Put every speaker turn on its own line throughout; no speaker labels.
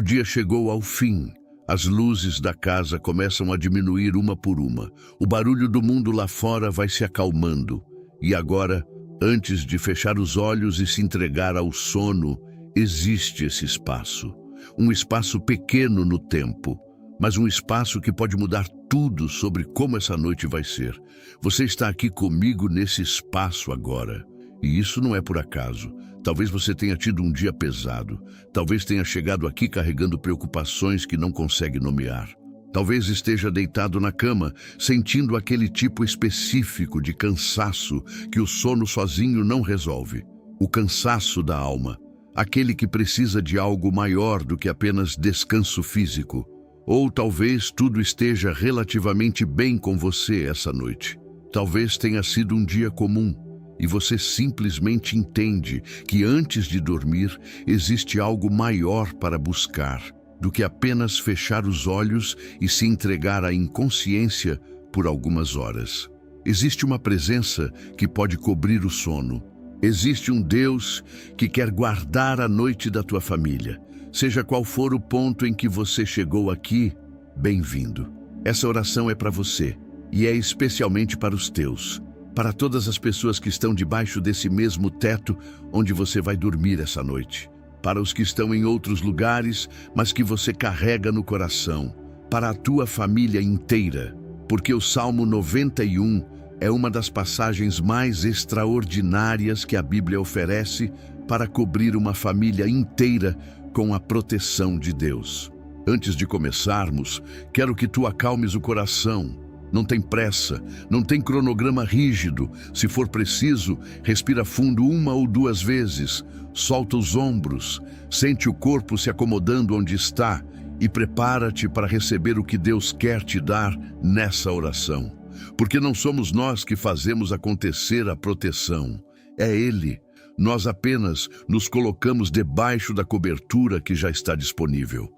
dia chegou ao fim. As luzes da casa começam a diminuir uma por uma. O barulho do mundo lá fora vai se acalmando. E agora, antes de fechar os olhos e se entregar ao sono, existe esse espaço. Um espaço pequeno no tempo, mas um espaço que pode mudar tudo sobre como essa noite vai ser. Você está aqui comigo nesse espaço agora. E isso não é por acaso. Talvez você tenha tido um dia pesado. Talvez tenha chegado aqui carregando preocupações que não consegue nomear. Talvez esteja deitado na cama, sentindo aquele tipo específico de cansaço que o sono sozinho não resolve. O cansaço da alma. Aquele que precisa de algo maior do que apenas descanso físico. Ou talvez tudo esteja relativamente bem com você essa noite. Talvez tenha sido um dia comum. E você simplesmente entende que antes de dormir existe algo maior para buscar do que apenas fechar os olhos e se entregar à inconsciência por algumas horas. Existe uma presença que pode cobrir o sono. Existe um Deus que quer guardar a noite da tua família. Seja qual for o ponto em que você chegou aqui, bem-vindo. Essa oração é para você e é especialmente para os teus. Para todas as pessoas que estão debaixo desse mesmo teto onde você vai dormir essa noite. Para os que estão em outros lugares, mas que você carrega no coração. Para a tua família inteira. Porque o Salmo 91 é uma das passagens mais extraordinárias que a Bíblia oferece para cobrir uma família inteira com a proteção de Deus. Antes de começarmos, quero que tu acalmes o coração. Não tem pressa, não tem cronograma rígido. Se for preciso, respira fundo uma ou duas vezes, solta os ombros, sente o corpo se acomodando onde está e prepara-te para receber o que Deus quer te dar nessa oração. Porque não somos nós que fazemos acontecer a proteção, é Ele. Nós apenas nos colocamos debaixo da cobertura que já está disponível.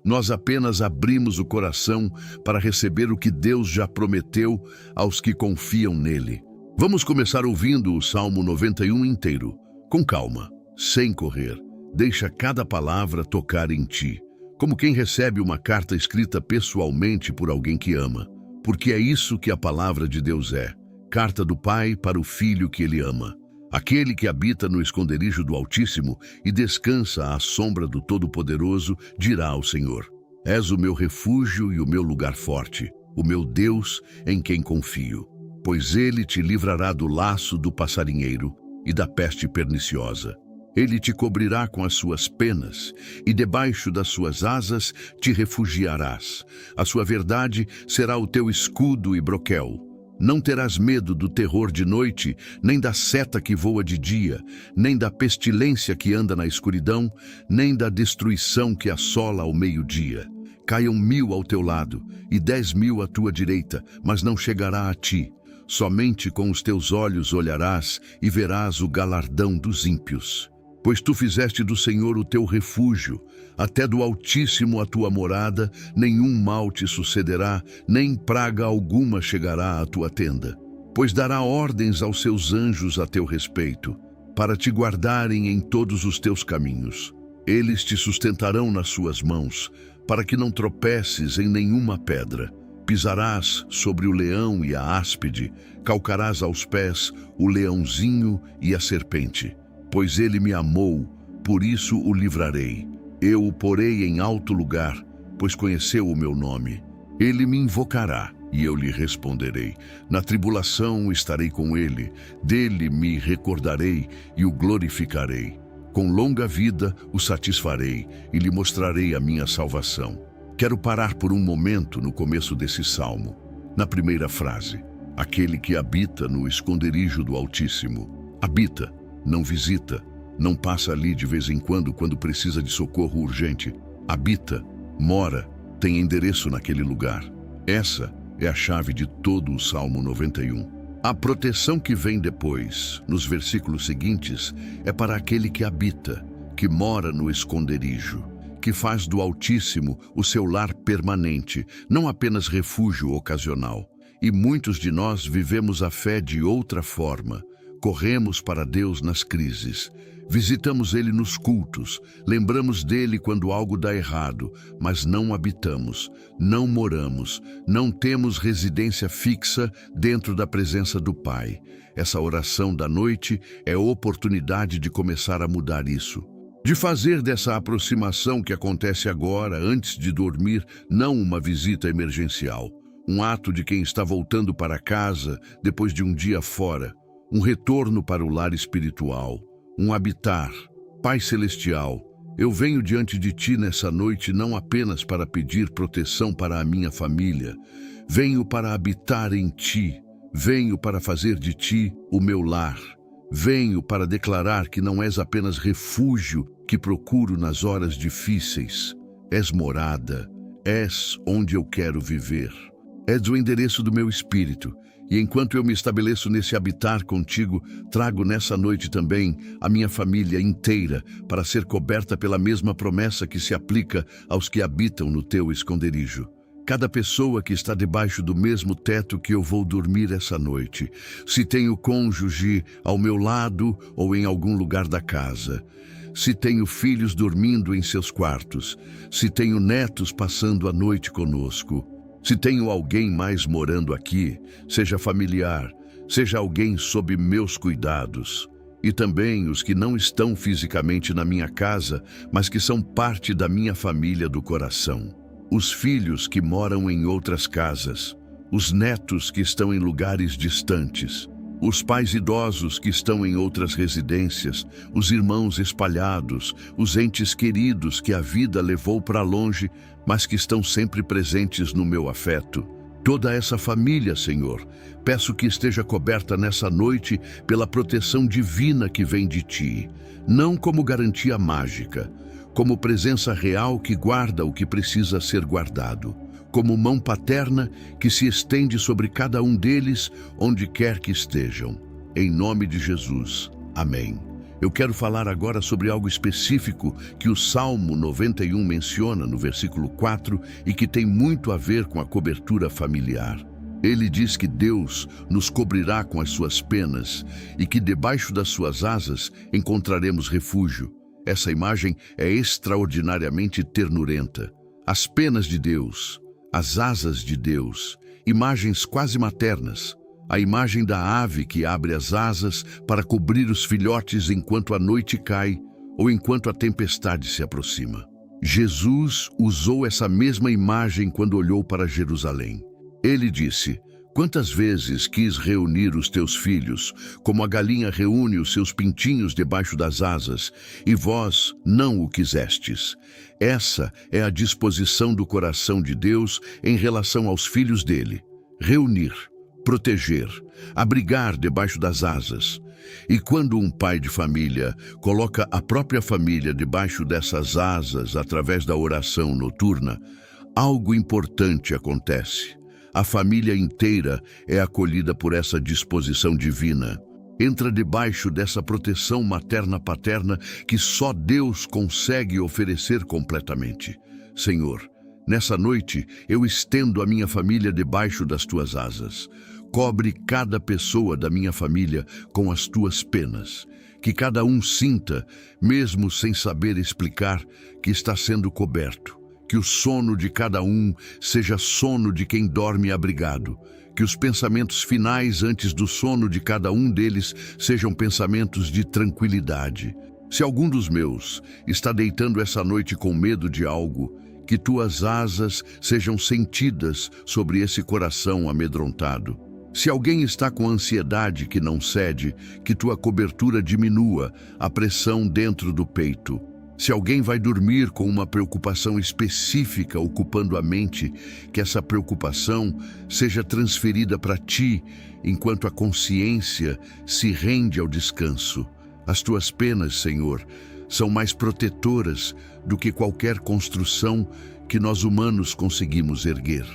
Nós apenas abrimos o coração para receber o que Deus já prometeu aos que confiam nele. Vamos começar ouvindo o Salmo 91 inteiro, com calma, sem correr. Deixa cada palavra tocar em ti, como quem recebe uma carta escrita pessoalmente por alguém que ama. Porque é isso que a palavra de Deus é, carta do Pai para o Filho que Ele ama. Aquele que habita no esconderijo do Altíssimo e descansa à sombra do Todo-Poderoso, dirá ao Senhor: És o meu refúgio e o meu lugar forte, o meu Deus em quem confio. Pois Ele te livrará do laço do passarinheiro e da peste perniciosa. Ele te cobrirá com as suas penas e debaixo das suas asas te refugiarás. A sua verdade será o teu escudo e broquel. Não terás medo do terror de noite, nem da seta que voa de dia, nem da pestilência que anda na escuridão, nem da destruição que assola ao meio-dia. Caiam 1000 ao teu lado e 10.000 à tua direita, mas não chegará a ti. Somente com os teus olhos olharás e verás o galardão dos ímpios. Pois tu fizeste do Senhor o teu refúgio, até do Altíssimo a tua morada, nenhum mal te sucederá, nem praga alguma chegará à tua tenda. Pois dará ordens aos seus anjos a teu respeito, para te guardarem em todos os teus caminhos. Eles te sustentarão nas suas mãos, para que não tropeces em nenhuma pedra. Pisarás sobre o leão e a áspide, calcarás aos pés o leãozinho e a serpente. Pois ele me amou, por isso o livrarei. Eu o porei em alto lugar, pois conheceu o meu nome. Ele me invocará, e eu lhe responderei. Na tribulação estarei com ele, dele me recordarei e o glorificarei. Com longa vida o satisfarei e lhe mostrarei a minha salvação. Quero parar por um momento no começo desse salmo, na primeira frase. Aquele que habita no esconderijo do Altíssimo. Habita. Não visita, não passa ali de vez em quando precisa de socorro urgente. Habita, mora, tem endereço naquele lugar. Essa é a chave de todo o Salmo 91. A proteção que vem depois, nos versículos seguintes, é para aquele que habita, que mora no esconderijo, que faz do Altíssimo o seu lar permanente, não apenas refúgio ocasional. E muitos de nós vivemos a fé de outra forma. Corremos para Deus nas crises, Visitamos ele nos cultos, lembramos dele quando algo dá errado, mas não habitamos, não moramos, não temos residência fixa dentro da presença do Pai. Essa oração da noite é a oportunidade de começar a mudar isso. De fazer dessa aproximação que acontece agora, antes de dormir, não uma visita emergencial. Um ato de quem está voltando para casa depois de um dia fora. Um retorno para o lar espiritual. Um habitar. Pai Celestial, eu venho diante de Ti nessa noite não apenas para pedir proteção para a minha família. Venho para habitar em Ti. Venho para fazer de Ti o meu lar. Venho para declarar que não és apenas refúgio que procuro nas horas difíceis. És morada. És onde eu quero viver. És o endereço do meu espírito. E enquanto eu me estabeleço nesse habitar contigo, trago nessa noite também a minha família inteira para ser coberta pela mesma promessa que se aplica aos que habitam no teu esconderijo. Cada pessoa que está debaixo do mesmo teto que eu vou dormir essa noite, se tenho cônjuge ao meu lado ou em algum lugar da casa, se tenho filhos dormindo em seus quartos, se tenho netos passando a noite conosco, se tenho alguém mais morando aqui, seja familiar, seja alguém sob meus cuidados, e também os que não estão fisicamente na minha casa, mas que são parte da minha família do coração. Os filhos que moram em outras casas, os netos que estão em lugares distantes, os pais idosos que estão em outras residências, os irmãos espalhados, os entes queridos que a vida levou para longe, mas que estão sempre presentes no meu afeto. Toda essa família, Senhor, peço que esteja coberta nessa noite pela proteção divina que vem de Ti, não como garantia mágica, como presença real que guarda o que precisa ser guardado, como mão paterna que se estende sobre cada um deles, onde quer que estejam. Em nome de Jesus. Amém. Eu quero falar agora sobre algo específico que o Salmo 91 menciona no versículo 4 e que tem muito a ver com a cobertura familiar. Ele diz que Deus nos cobrirá com as suas penas e que debaixo das suas asas encontraremos refúgio. Essa imagem é extraordinariamente ternurenta. As penas de Deus, as asas de Deus, imagens quase maternas. A imagem da ave que abre as asas para cobrir os filhotes enquanto a noite cai ou enquanto a tempestade se aproxima. Jesus usou essa mesma imagem quando olhou para Jerusalém. Ele disse: "Quantas vezes quis reunir os teus filhos, como a galinha reúne os seus pintinhos debaixo das asas, e vós não o quisestes." Essa é a disposição do coração de Deus em relação aos filhos dele. Reunir, proteger, abrigar debaixo das asas. E quando um pai de família coloca a própria família debaixo dessas asas através da oração noturna, algo importante acontece. A família inteira é acolhida por essa disposição divina. Entra debaixo dessa proteção materna-paterna que só Deus consegue oferecer completamente. Senhor, nessa noite eu estendo a minha família debaixo das tuas asas. Cobre cada pessoa da minha família com as tuas penas. Que cada um sinta, mesmo sem saber explicar, que está sendo coberto. Que o sono de cada um seja sono de quem dorme abrigado. Que os pensamentos finais antes do sono de cada um deles sejam pensamentos de tranquilidade. Se algum dos meus está deitando essa noite com medo de algo, que tuas asas sejam sentidas sobre esse coração amedrontado. Se alguém está com ansiedade que não cede, que tua cobertura diminua a pressão dentro do peito. Se alguém vai dormir com uma preocupação específica ocupando a mente, que essa preocupação seja transferida para ti, enquanto a consciência se rende ao descanso. As tuas penas, Senhor, são mais protetoras do que qualquer construção que nós humanos conseguimos erguer.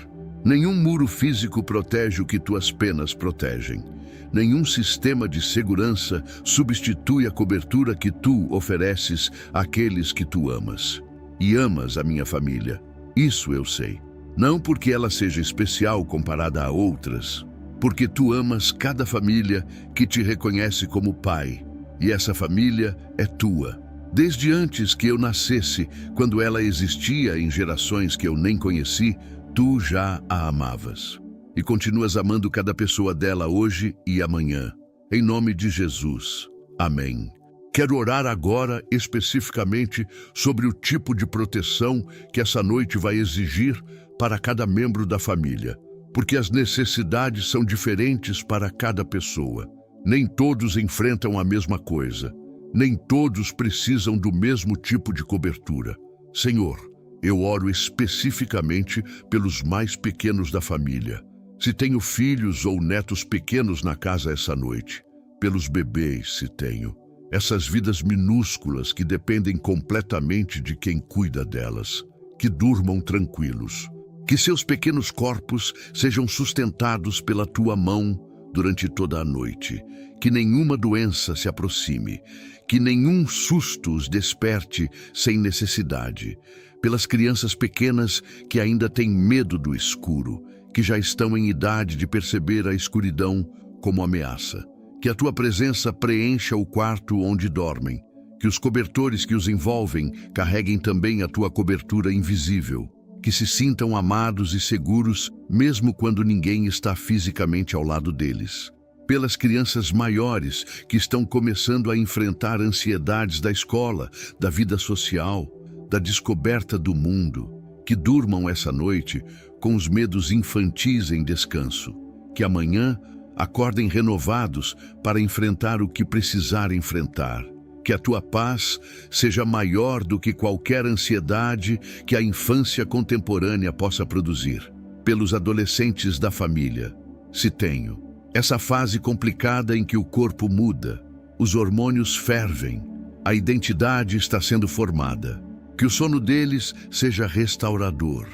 Nenhum muro físico protege o que tuas penas protegem. Nenhum sistema de segurança substitui a cobertura que tu ofereces àqueles que tu amas. E amas a minha família. Isso eu sei. Não porque ela seja especial comparada a outras, porque tu amas cada família que te reconhece como pai. e essa família é tua. Desde antes que eu nascesse, quando ela existia em gerações que eu nem conheci, tu já a amavas. E continuas amando cada pessoa dela hoje e amanhã. Em nome de Jesus. Amém. Quero orar agora especificamente sobre o tipo de proteção que essa noite vai exigir para cada membro da família, porque as necessidades são diferentes para cada pessoa. Nem todos enfrentam a mesma coisa. Nem todos precisam do mesmo tipo de cobertura. Senhor, eu oro especificamente pelos mais pequenos da família. Se tenho filhos ou netos pequenos na casa essa noite, pelos bebês, se tenho. Essas vidas minúsculas que dependem completamente de quem cuida delas. Que durmam tranquilos. Que seus pequenos corpos sejam sustentados pela tua mão durante toda a noite. Que nenhuma doença se aproxime. Que nenhum susto os desperte sem necessidade. Pelas crianças pequenas que ainda têm medo do escuro, que já estão em idade de perceber a escuridão como ameaça. Que a tua presença preencha o quarto onde dormem. Que os cobertores que os envolvem carreguem também a tua cobertura invisível. Que se sintam amados e seguros mesmo quando ninguém está fisicamente ao lado deles. Pelas crianças maiores que estão começando a enfrentar ansiedades da escola, da vida social, da descoberta do mundo, que durmam essa noite com os medos infantis em descanso, que amanhã acordem renovados para enfrentar o que precisar enfrentar, que a tua paz seja maior do que qualquer ansiedade que a infância contemporânea possa produzir. Pelos adolescentes da família, se tenho. Essa fase complicada em que o corpo muda, os hormônios fervem, a identidade está sendo formada. Que o sono deles seja restaurador.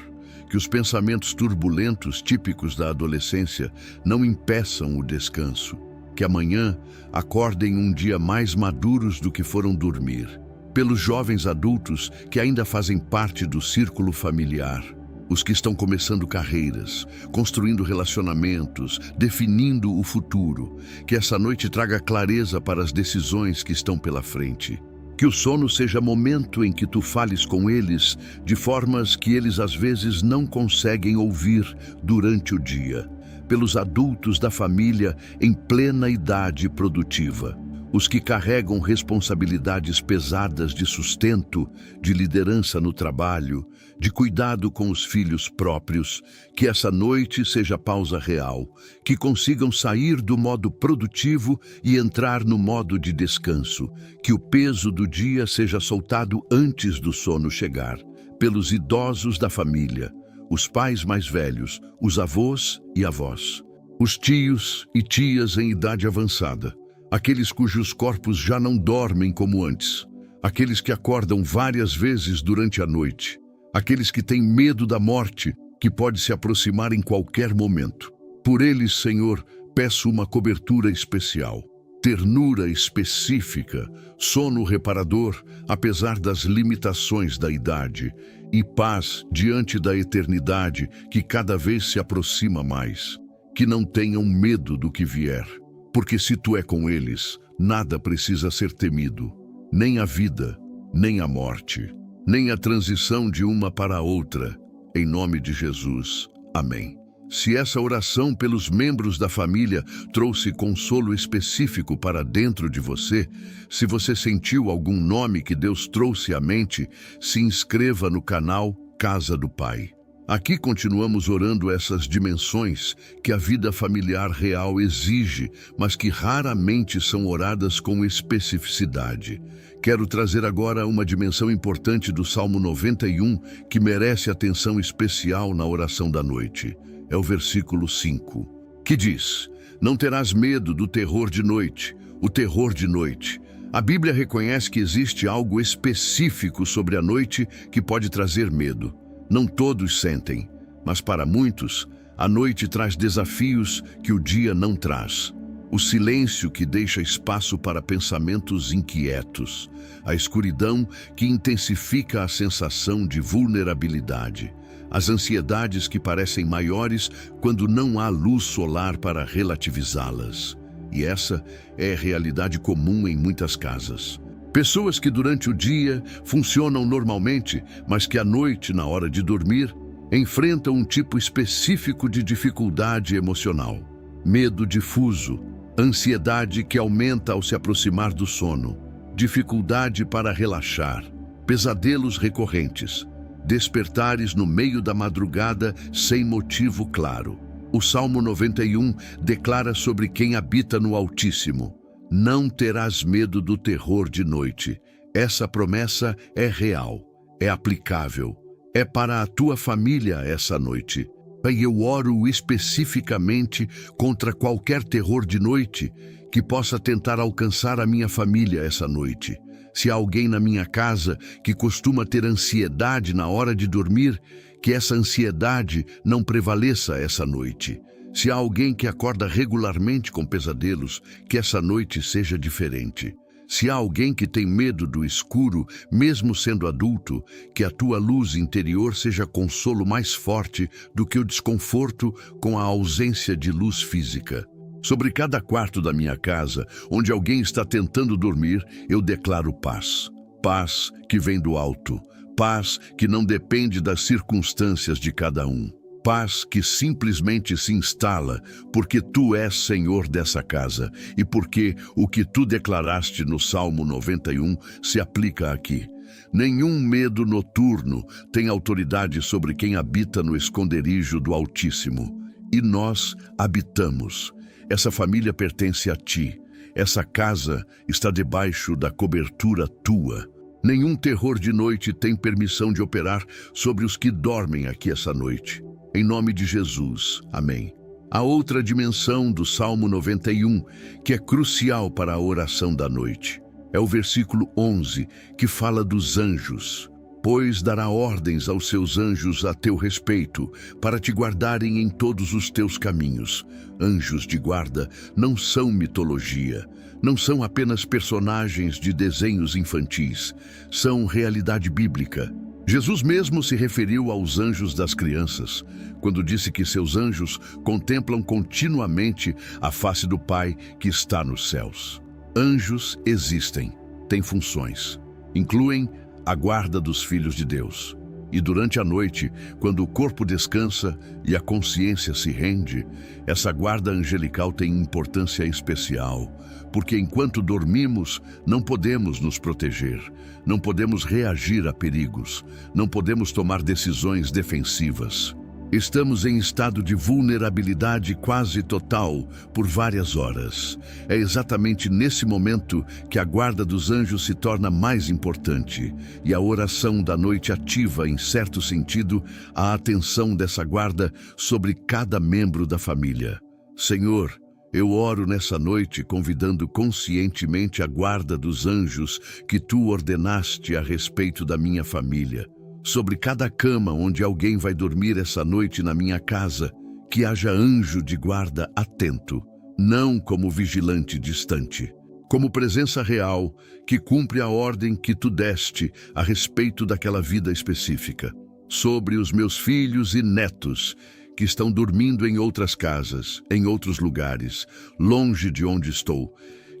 Que os pensamentos turbulentos típicos da adolescência não impeçam o descanso. Que amanhã acordem um dia mais maduros do que foram dormir. Pelos jovens adultos que ainda fazem parte do círculo familiar. Os que estão começando carreiras, construindo relacionamentos, definindo o futuro. Que essa noite traga clareza para as decisões que estão pela frente. Que o sono seja momento em que tu fales com eles de formas que eles às vezes não conseguem ouvir durante o dia. Pelos adultos da família em plena idade produtiva. Os que carregam responsabilidades pesadas de sustento, de liderança no trabalho, de cuidado com os filhos próprios, que essa noite seja pausa real, que consigam sair do modo produtivo e entrar no modo de descanso, que o peso do dia seja soltado antes do sono chegar, pelos idosos da família, os pais mais velhos, os avós e avós, os tios e tias em idade avançada, aqueles cujos corpos já não dormem como antes, aqueles que acordam várias vezes durante a noite, aqueles que têm medo da morte, que pode se aproximar em qualquer momento. Por eles, Senhor, peço uma cobertura especial, ternura específica, sono reparador, apesar das limitações da idade, e paz diante da eternidade que cada vez se aproxima mais. Que não tenham medo do que vier. Porque se tu é com eles, nada precisa ser temido, nem a vida, nem a morte, nem a transição de uma para a outra. Em nome de Jesus. Amém. Se essa oração pelos membros da família trouxe consolo específico para dentro de você, se você sentiu algum nome que Deus trouxe à mente, se inscreva no canal Casa do Pai. Aqui continuamos orando essas dimensões que a vida familiar real exige, mas que raramente são oradas com especificidade. Quero trazer agora uma dimensão importante do Salmo 91 que merece atenção especial na oração da noite. É o versículo 5, que diz: Não terás medo do terror de noite, o terror de noite. A Bíblia reconhece que existe algo específico sobre a noite que pode trazer medo. Não todos sentem, mas para muitos, a noite traz desafios que o dia não traz. O silêncio que deixa espaço para pensamentos inquietos. A escuridão que intensifica a sensação de vulnerabilidade. As ansiedades que parecem maiores quando não há luz solar para relativizá-las. E essa é a realidade comum em muitas casas. Pessoas que durante o dia funcionam normalmente, mas que à noite, na hora de dormir, enfrentam um tipo específico de dificuldade emocional. Medo difuso, ansiedade que aumenta ao se aproximar do sono, dificuldade para relaxar, pesadelos recorrentes, despertares no meio da madrugada sem motivo claro. O Salmo 91 declara sobre quem habita no Altíssimo: não terás medo do terror de noite. Essa promessa é real, é aplicável, é para a tua família essa noite. E eu oro especificamente contra qualquer terror de noite que possa tentar alcançar a minha família essa noite. Se há alguém na minha casa que costuma ter ansiedade na hora de dormir, que essa ansiedade não prevaleça essa noite. Se há alguém que acorda regularmente com pesadelos, que essa noite seja diferente. Se há alguém que tem medo do escuro, mesmo sendo adulto, que a tua luz interior seja consolo mais forte do que o desconforto com a ausência de luz física. Sobre cada quarto da minha casa, onde alguém está tentando dormir, eu declaro paz. Paz que vem do alto. Paz que não depende das circunstâncias de cada um. Paz que simplesmente se instala porque tu és Senhor dessa casa e porque o que tu declaraste no Salmo 91 se aplica aqui. Nenhum medo noturno tem autoridade sobre quem habita no esconderijo do Altíssimo. E nós habitamos. Essa família pertence a ti. Essa casa está debaixo da cobertura tua. Nenhum terror de noite tem permissão de operar sobre os que dormem aqui essa noite. Em nome de Jesus. Amém. Há outra dimensão do Salmo 91 que é crucial para a oração da noite. É o versículo 11, que fala dos anjos. Pois dará ordens aos seus anjos a teu respeito, para te guardarem em todos os teus caminhos. Anjos de guarda não são mitologia, não são apenas personagens de desenhos infantis, são realidade bíblica. Jesus mesmo se referiu aos anjos das crianças, quando disse que seus anjos contemplam continuamente a face do Pai que está nos céus. Anjos existem, têm funções, incluem a guarda dos filhos de Deus. E durante a noite, quando o corpo descansa e a consciência se rende, essa guarda angelical tem importância especial, porque enquanto dormimos, não podemos nos proteger, não podemos reagir a perigos, não podemos tomar decisões defensivas. Estamos em estado de vulnerabilidade quase total por várias horas. É exatamente nesse momento que a guarda dos anjos se torna mais importante e a oração da noite ativa, em certo sentido, a atenção dessa guarda sobre cada membro da família. Senhor, eu oro nessa noite convidando conscientemente a guarda dos anjos que tu ordenaste a respeito da minha família. Sobre cada cama onde alguém vai dormir essa noite na minha casa, que haja anjo de guarda atento, não como vigilante distante, como presença real que cumpre a ordem que tu deste a respeito daquela vida específica. Sobre os meus filhos e netos que estão dormindo em outras casas, em outros lugares, longe de onde estou,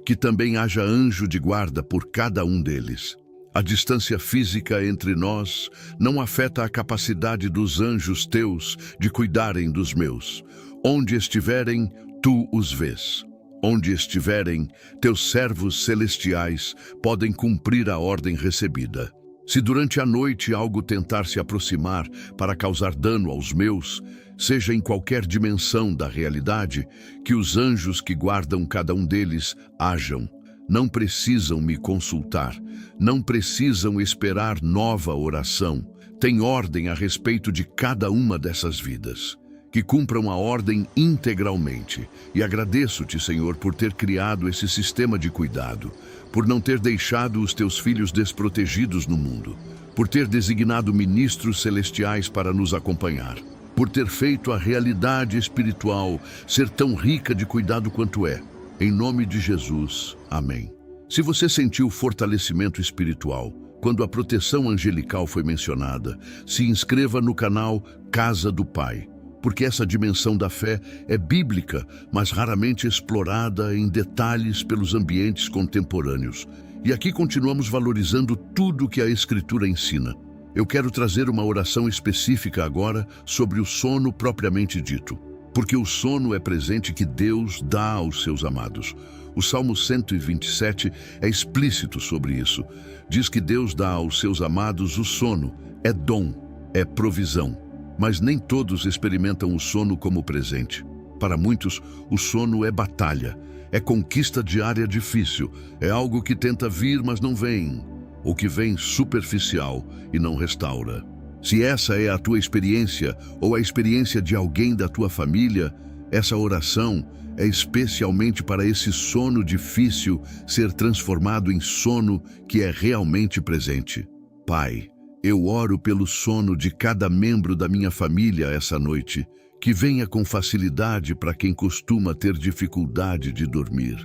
que também haja anjo de guarda por cada um deles. A distância física entre nós não afeta a capacidade dos anjos teus de cuidarem dos meus. Onde estiverem, tu os vês. Onde estiverem, teus servos celestiais podem cumprir a ordem recebida. Se durante a noite algo tentar se aproximar para causar dano aos meus, seja em qualquer dimensão da realidade, que os anjos que guardam cada um deles hajam. Não precisam me consultar, não precisam esperar nova oração. Tem ordem a respeito de cada uma dessas vidas. Que cumpram a ordem integralmente. E agradeço-te, Senhor, por ter criado esse sistema de cuidado, por não ter deixado os teus filhos desprotegidos no mundo, por ter designado ministros celestiais para nos acompanhar, por ter feito a realidade espiritual ser tão rica de cuidado quanto é. Em nome de Jesus, amém. Se você sentiu fortalecimento espiritual quando a proteção angelical foi mencionada, se inscreva no canal Casa do Pai. porque essa dimensão da fé é bíblica, mas raramente explorada em detalhes pelos ambientes contemporâneos. E aqui continuamos valorizando tudo que a Escritura ensina. Eu quero trazer uma oração específica agora sobre o sono propriamente dito, porque o sono é presente que Deus dá aos seus amados. O Salmo 127 é explícito sobre isso. Diz que Deus dá aos seus amados o sono, é dom, é provisão. Mas nem todos experimentam o sono como presente. Para muitos, o sono é batalha, é conquista diária difícil, é algo que tenta vir, mas não vem, ou que vem superficial e não restaura. Se essa é a tua experiência, ou a experiência de alguém da tua família, essa oração é especialmente para esse sono difícil ser transformado em sono que é realmente presente. Pai, eu oro pelo sono de cada membro da minha família essa noite, que venha com facilidade para quem costuma ter dificuldade de dormir.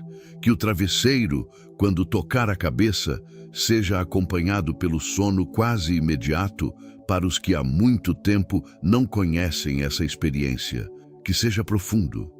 Que o travesseiro, quando tocar a cabeça, seja acompanhado pelo sono quase imediato para os que há muito tempo não conhecem essa experiência. Que seja profundo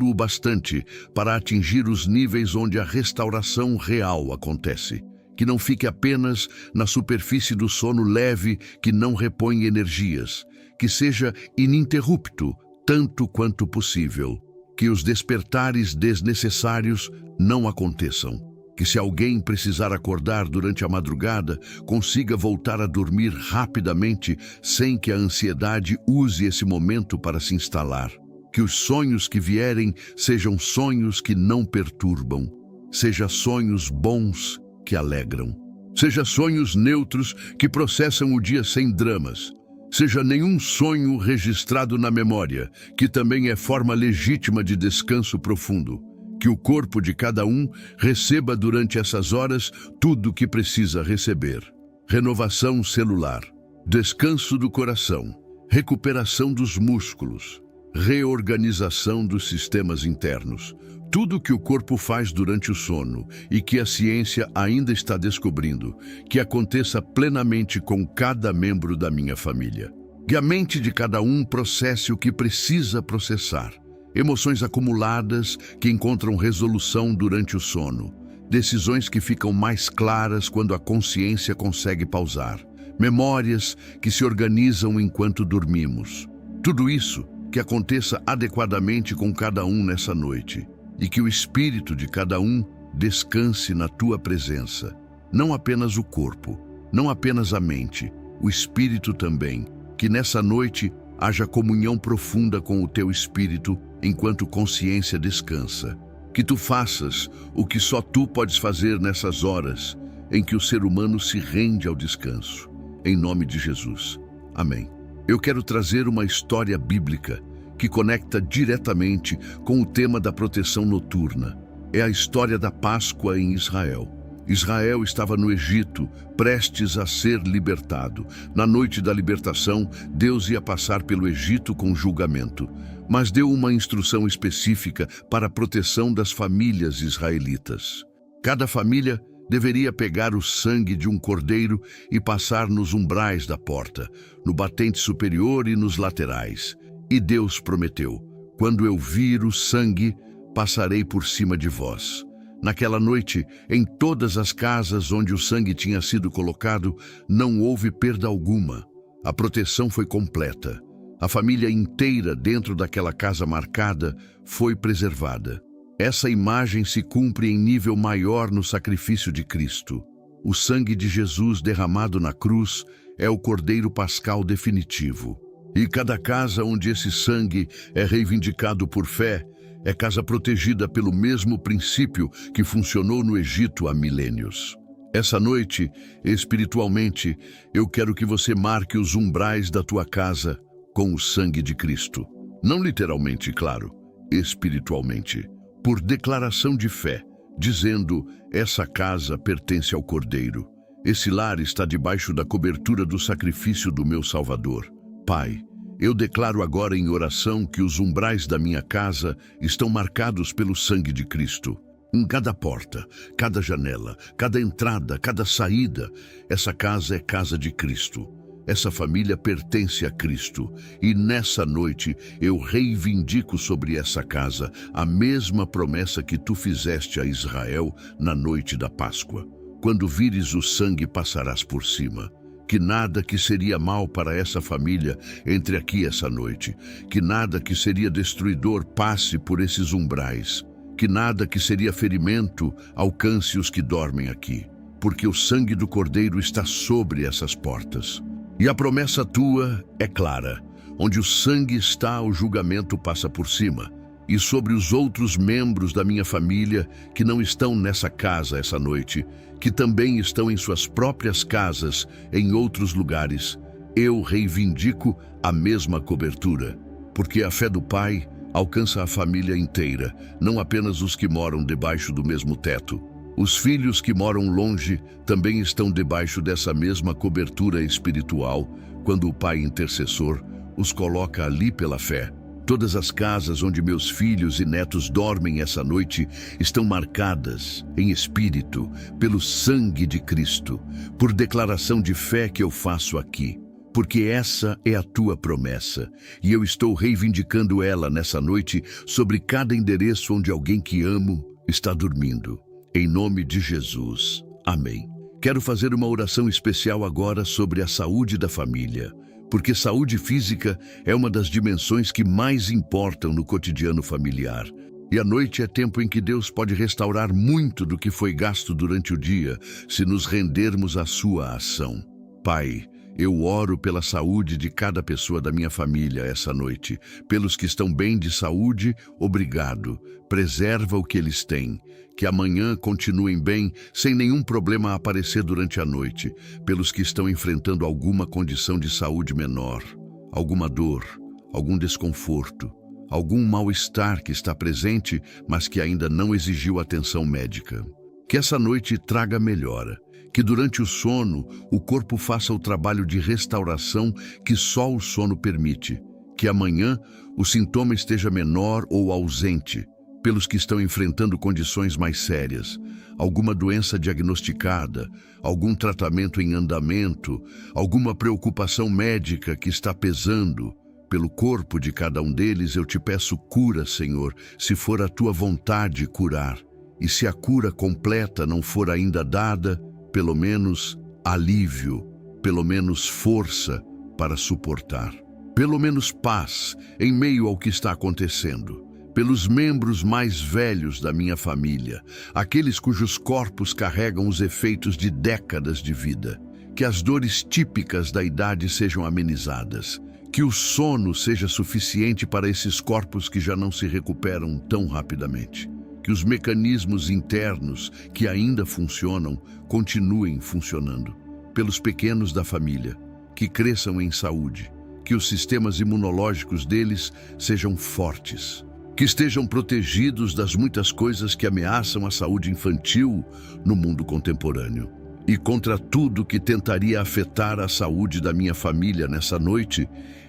o bastante para atingir os níveis onde a restauração real acontece. Que não fique apenas na superfície do sono leve que não repõe energias. Que seja ininterrupto, tanto quanto possível. Que os despertares desnecessários não aconteçam. Que se alguém precisar acordar durante a madrugada, consiga voltar a dormir rapidamente sem que a ansiedade use esse momento para se instalar. Que os sonhos que vierem sejam sonhos que não perturbam. Sejam sonhos bons que alegram. Seja sonhos neutros que processam o dia sem dramas. Seja nenhum sonho registrado na memória, que também é forma legítima de descanso profundo. Que o corpo de cada um receba durante essas horas tudo o que precisa receber. Renovação celular, descanso do coração, recuperação dos músculos, reorganização dos sistemas internos. Tudo que o corpo faz durante o sono e que a ciência ainda está descobrindo, que aconteça plenamente com cada membro da minha família. Que a mente de cada um processe o que precisa processar. Emoções acumuladas que encontram resolução durante o sono. Decisões que ficam mais claras quando a consciência consegue pausar. Memórias que se organizam enquanto dormimos. Tudo isso que aconteça adequadamente com cada um nessa noite. E que o espírito de cada um descanse na tua presença. Não apenas o corpo, não apenas a mente, o espírito também. Que nessa noite haja comunhão profunda com o teu espírito enquanto consciência descansa. Que tu faças o que só tu podes fazer nessas horas em que o ser humano se rende ao descanso. Em nome de Jesus. Amém. Eu quero trazer uma história bíblica que conecta diretamente com o tema da proteção noturna. É a história da Páscoa em Israel. Israel estava no Egito, prestes a ser libertado. Na noite da libertação, Deus ia passar pelo Egito com julgamento, mas deu uma instrução específica para a proteção das famílias israelitas. Cada família deveria pegar o sangue de um cordeiro e passar nos umbrais da porta, no batente superior e nos laterais. E Deus prometeu: quando eu vir o sangue, passarei por cima de vós. Naquela noite, em todas as casas onde o sangue tinha sido colocado, não houve perda alguma. A proteção foi completa. A família inteira dentro daquela casa marcada foi preservada. Essa imagem se cumpre em nível maior no sacrifício de Cristo. O sangue de Jesus derramado na cruz é o cordeiro pascal definitivo. E cada casa onde esse sangue é reivindicado por fé é casa protegida pelo mesmo princípio que funcionou no Egito há milênios. Essa noite, espiritualmente, eu quero que você marque os umbrais da tua casa com o sangue de Cristo. Não literalmente, claro, espiritualmente. Por declaração de fé, dizendo: essa casa pertence ao Cordeiro. Esse lar está debaixo da cobertura do sacrifício do meu Salvador. Pai, eu declaro agora em oração que os umbrais da minha casa estão marcados pelo sangue de Cristo. Em cada porta, cada janela, cada entrada, cada saída, essa casa é casa de Cristo. Essa família pertence a Cristo e nessa noite eu reivindico sobre essa casa a mesma promessa que tu fizeste a Israel na noite da Páscoa. Quando vires o sangue, passarás por cima. Que nada que seria mal para essa família entre aqui essa noite. Que nada que seria destruidor passe por esses umbrais. Que nada que seria ferimento alcance os que dormem aqui. Porque o sangue do Cordeiro está sobre essas portas. E a promessa tua é clara. Onde o sangue está, o julgamento passa por cima. E sobre os outros membros da minha família que não estão nessa casa essa noite, que também estão em suas próprias casas, em outros lugares, eu reivindico a mesma cobertura. Porque a fé do Pai alcança a família inteira, não apenas os que moram debaixo do mesmo teto. Os filhos que moram longe também estão debaixo dessa mesma cobertura espiritual, quando o Pai intercessor os coloca ali pela fé. Todas as casas onde meus filhos e netos dormem essa noite estão marcadas em espírito pelo sangue de Cristo, por declaração de fé que eu faço aqui. Porque essa é a tua promessa, e eu estou reivindicando ela nessa noite sobre cada endereço onde alguém que amo está dormindo. Em nome de Jesus. Amém. Quero fazer uma oração especial agora sobre a saúde da família, porque saúde física é uma das dimensões que mais importam no cotidiano familiar. E a noite é tempo em que Deus pode restaurar muito do que foi gasto durante o dia, se nos rendermos à sua ação. Pai, eu oro pela saúde de cada pessoa da minha família essa noite. Pelos que estão bem de saúde, obrigado. Preserva o que eles têm. Que amanhã continuem bem, sem nenhum problema aparecer durante a noite. Pelos que estão enfrentando alguma condição de saúde menor, alguma dor, algum desconforto, algum mal-estar que está presente, mas que ainda não exigiu atenção médica. Que essa noite traga melhora. Que durante o sono, o corpo faça o trabalho de restauração que só o sono permite. Que amanhã o sintoma esteja menor ou ausente. Pelos que estão enfrentando condições mais sérias, alguma doença diagnosticada, algum tratamento em andamento, alguma preocupação médica que está pesando. Pelo corpo de cada um deles eu te peço cura, Senhor, se for a tua vontade curar. E se a cura completa não for ainda dada, pelo menos alívio, pelo menos força para suportar. Pelo menos paz em meio ao que está acontecendo. Pelos membros mais velhos da minha família, aqueles cujos corpos carregam os efeitos de décadas de vida. Que as dores típicas da idade sejam amenizadas. Que o sono seja suficiente para esses corpos que já não se recuperam tão rapidamente. Que os mecanismos internos que ainda funcionam continuem funcionando. Pelos pequenos da família, que cresçam em saúde. Que os sistemas imunológicos deles sejam fortes. Que estejam protegidos das muitas coisas que ameaçam a saúde infantil no mundo contemporâneo. E contra tudo que tentaria afetar a saúde da minha família nessa noite,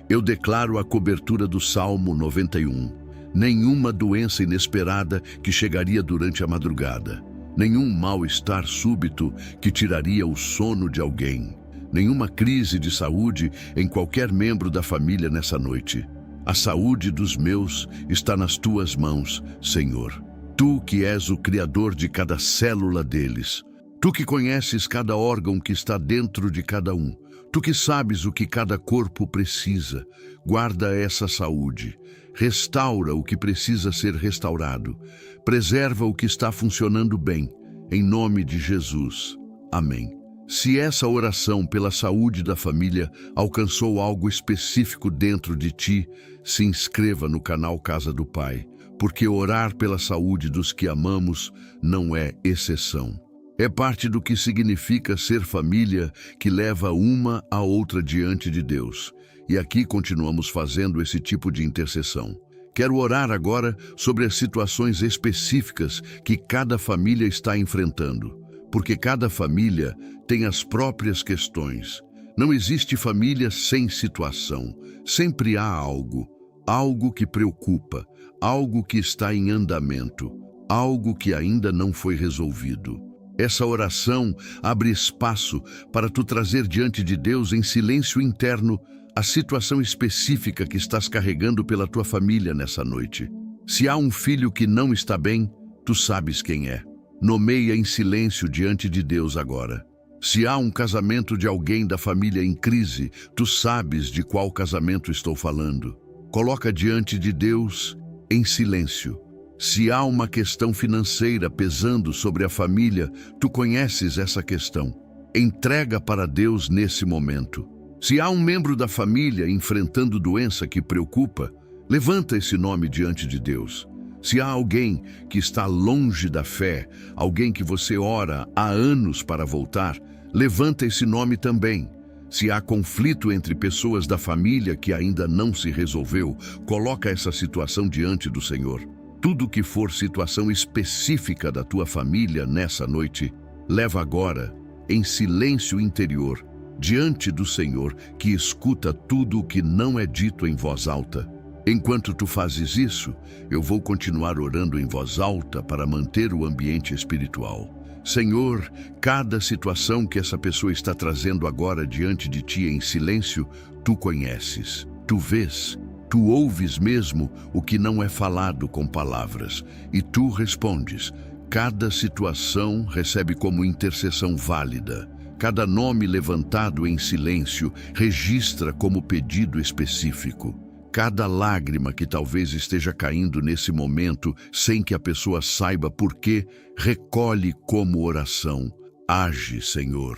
eu declaro a cobertura do Salmo 91. Nenhuma doença inesperada que chegaria durante a madrugada. Nenhum mal-estar súbito que tiraria o sono de alguém. Nenhuma crise de saúde em qualquer membro da família nessa noite. A saúde dos meus está nas tuas mãos, Senhor. Tu que és o Criador de cada célula deles. Tu que conheces cada órgão que está dentro de cada um. Tu que sabes o que cada corpo precisa. Guarda essa saúde. Restaura o que precisa ser restaurado. Preserva o que está funcionando bem. Em nome de Jesus. Amém. Se essa oração pela saúde da família alcançou algo específico dentro de ti, se inscreva no canal Casa do Pai, porque orar pela saúde dos que amamos não é exceção. É parte do que significa ser família que leva uma a outra diante de Deus. E aqui continuamos fazendo esse tipo de intercessão. Quero orar agora sobre as situações específicas que cada família está enfrentando, porque cada família tem as próprias questões. Não existe família sem situação. Sempre há algo que preocupa, algo que está em andamento, algo que ainda não foi resolvido. Essa oração abre espaço para tu trazer diante de Deus em silêncio interno a situação específica que estás carregando pela tua família nessa noite. Se há um filho que não está bem, tu sabes quem é. Nomeia em silêncio diante de Deus agora. Se há um casamento de alguém da família em crise, tu sabes de qual casamento estou falando. Coloca diante de Deus em silêncio. Se há uma questão financeira pesando sobre a família, tu conheces essa questão. Entrega para Deus nesse momento. Se há um membro da família enfrentando doença que preocupa, levanta esse nome diante de Deus. Se há alguém que está longe da fé, alguém que você ora há anos para voltar, levanta esse nome também. Se há conflito entre pessoas da família que ainda não se resolveu, coloca essa situação diante do Senhor. Tudo que for situação específica da tua família nessa noite, leva agora, em silêncio interior, diante do Senhor, que escuta tudo o que não é dito em voz alta. Enquanto tu fazes isso, eu vou continuar orando em voz alta para manter o ambiente espiritual. Senhor, cada situação que essa pessoa está trazendo agora diante de ti em silêncio, tu conheces, tu vês, tu ouves mesmo o que não é falado com palavras, e tu respondes. Cada situação recebe como intercessão válida. Cada nome levantado em silêncio registra como pedido específico. Cada lágrima que talvez esteja caindo nesse momento, sem que a pessoa saiba por quê, recolhe como oração. Age, Senhor.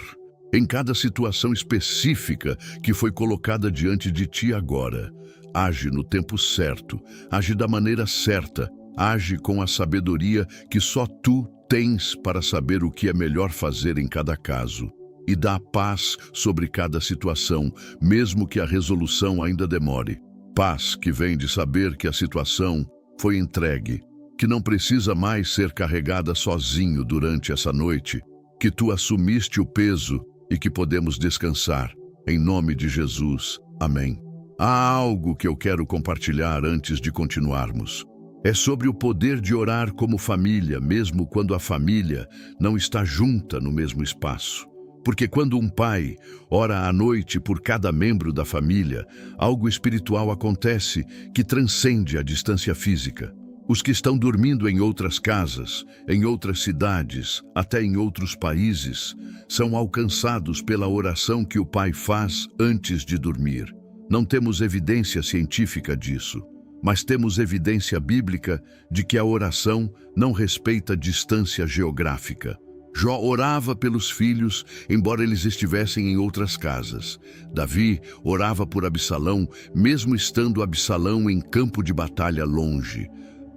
Em cada situação específica que foi colocada diante de ti agora, age no tempo certo, age da maneira certa, age com a sabedoria que só tu tens para saber o que é melhor fazer em cada caso. E dá paz sobre cada situação, mesmo que a resolução ainda demore. Paz que vem de saber que a situação foi entregue, que não precisa mais ser carregada sozinho durante essa noite, que tu assumiste o peso e que podemos descansar. Em nome de Jesus. Amém. Há algo que eu quero compartilhar antes de continuarmos. É sobre o poder de orar como família, mesmo quando a família não está junta no mesmo espaço. Porque quando um pai ora à noite por cada membro da família, algo espiritual acontece que transcende a distância física. Os que estão dormindo em outras casas, em outras cidades, até em outros países, são alcançados pela oração que o pai faz antes de dormir. Não temos evidência científica disso, mas temos evidência bíblica de que a oração não respeita distância geográfica. Jó orava pelos filhos, embora eles estivessem em outras casas. Davi orava por Absalão, mesmo estando Absalão em campo de batalha longe.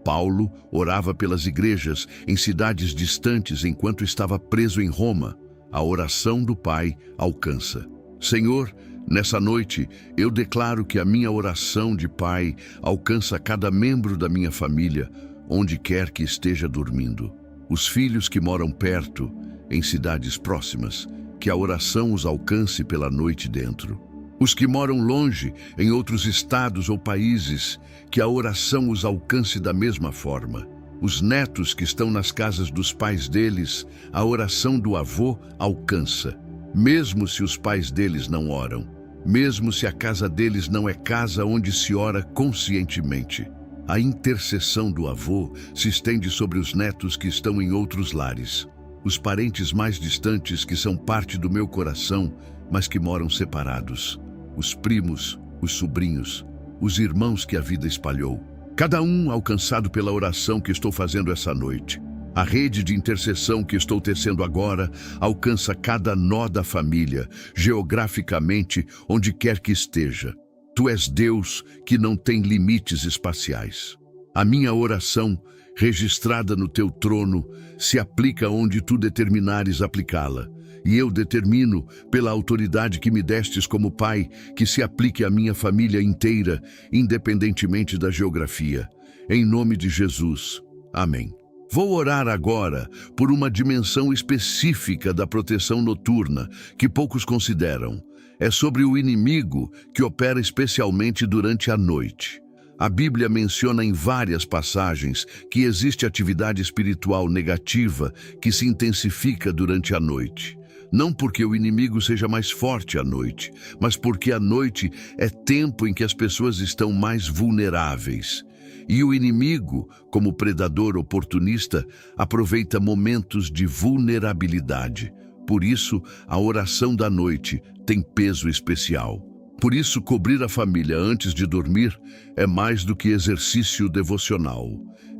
Paulo orava pelas igrejas em cidades distantes enquanto estava preso em Roma. A oração do Pai alcança. Senhor, nessa noite eu declaro que a minha oração de Pai alcança cada membro da minha família, onde quer que esteja dormindo. Os filhos que moram perto, em cidades próximas, que a oração os alcance pela noite dentro. Os que moram longe, em outros estados ou países, que a oração os alcance da mesma forma. Os netos que estão nas casas dos pais deles, a oração do avô alcança. Mesmo se os pais deles não oram, mesmo se a casa deles não é casa onde se ora conscientemente. A intercessão do avô se estende sobre os netos que estão em outros lares, os parentes mais distantes que são parte do meu coração, mas que moram separados, os primos, os sobrinhos, os irmãos que a vida espalhou, cada um alcançado pela oração que estou fazendo essa noite. A rede de intercessão que estou tecendo agora alcança cada nó da família, geograficamente, onde quer que esteja. Tu és Deus que não tem limites espaciais. A minha oração, registrada no teu trono, se aplica onde tu determinares aplicá-la. E eu determino, pela autoridade que me destes como pai, que se aplique à minha família inteira, independentemente da geografia. Em nome de Jesus. Amém. Vou orar agora por uma dimensão específica da proteção noturna que poucos consideram. É sobre o inimigo que opera especialmente durante a noite. A Bíblia menciona em várias passagens que existe atividade espiritual negativa que se intensifica durante a noite. Não porque o inimigo seja mais forte à noite, mas porque a noite é tempo em que as pessoas estão mais vulneráveis. E o inimigo, como predador oportunista, aproveita momentos de vulnerabilidade. Por isso, a oração da noite tem peso especial. Por isso, cobrir a família antes de dormir é mais do que exercício devocional.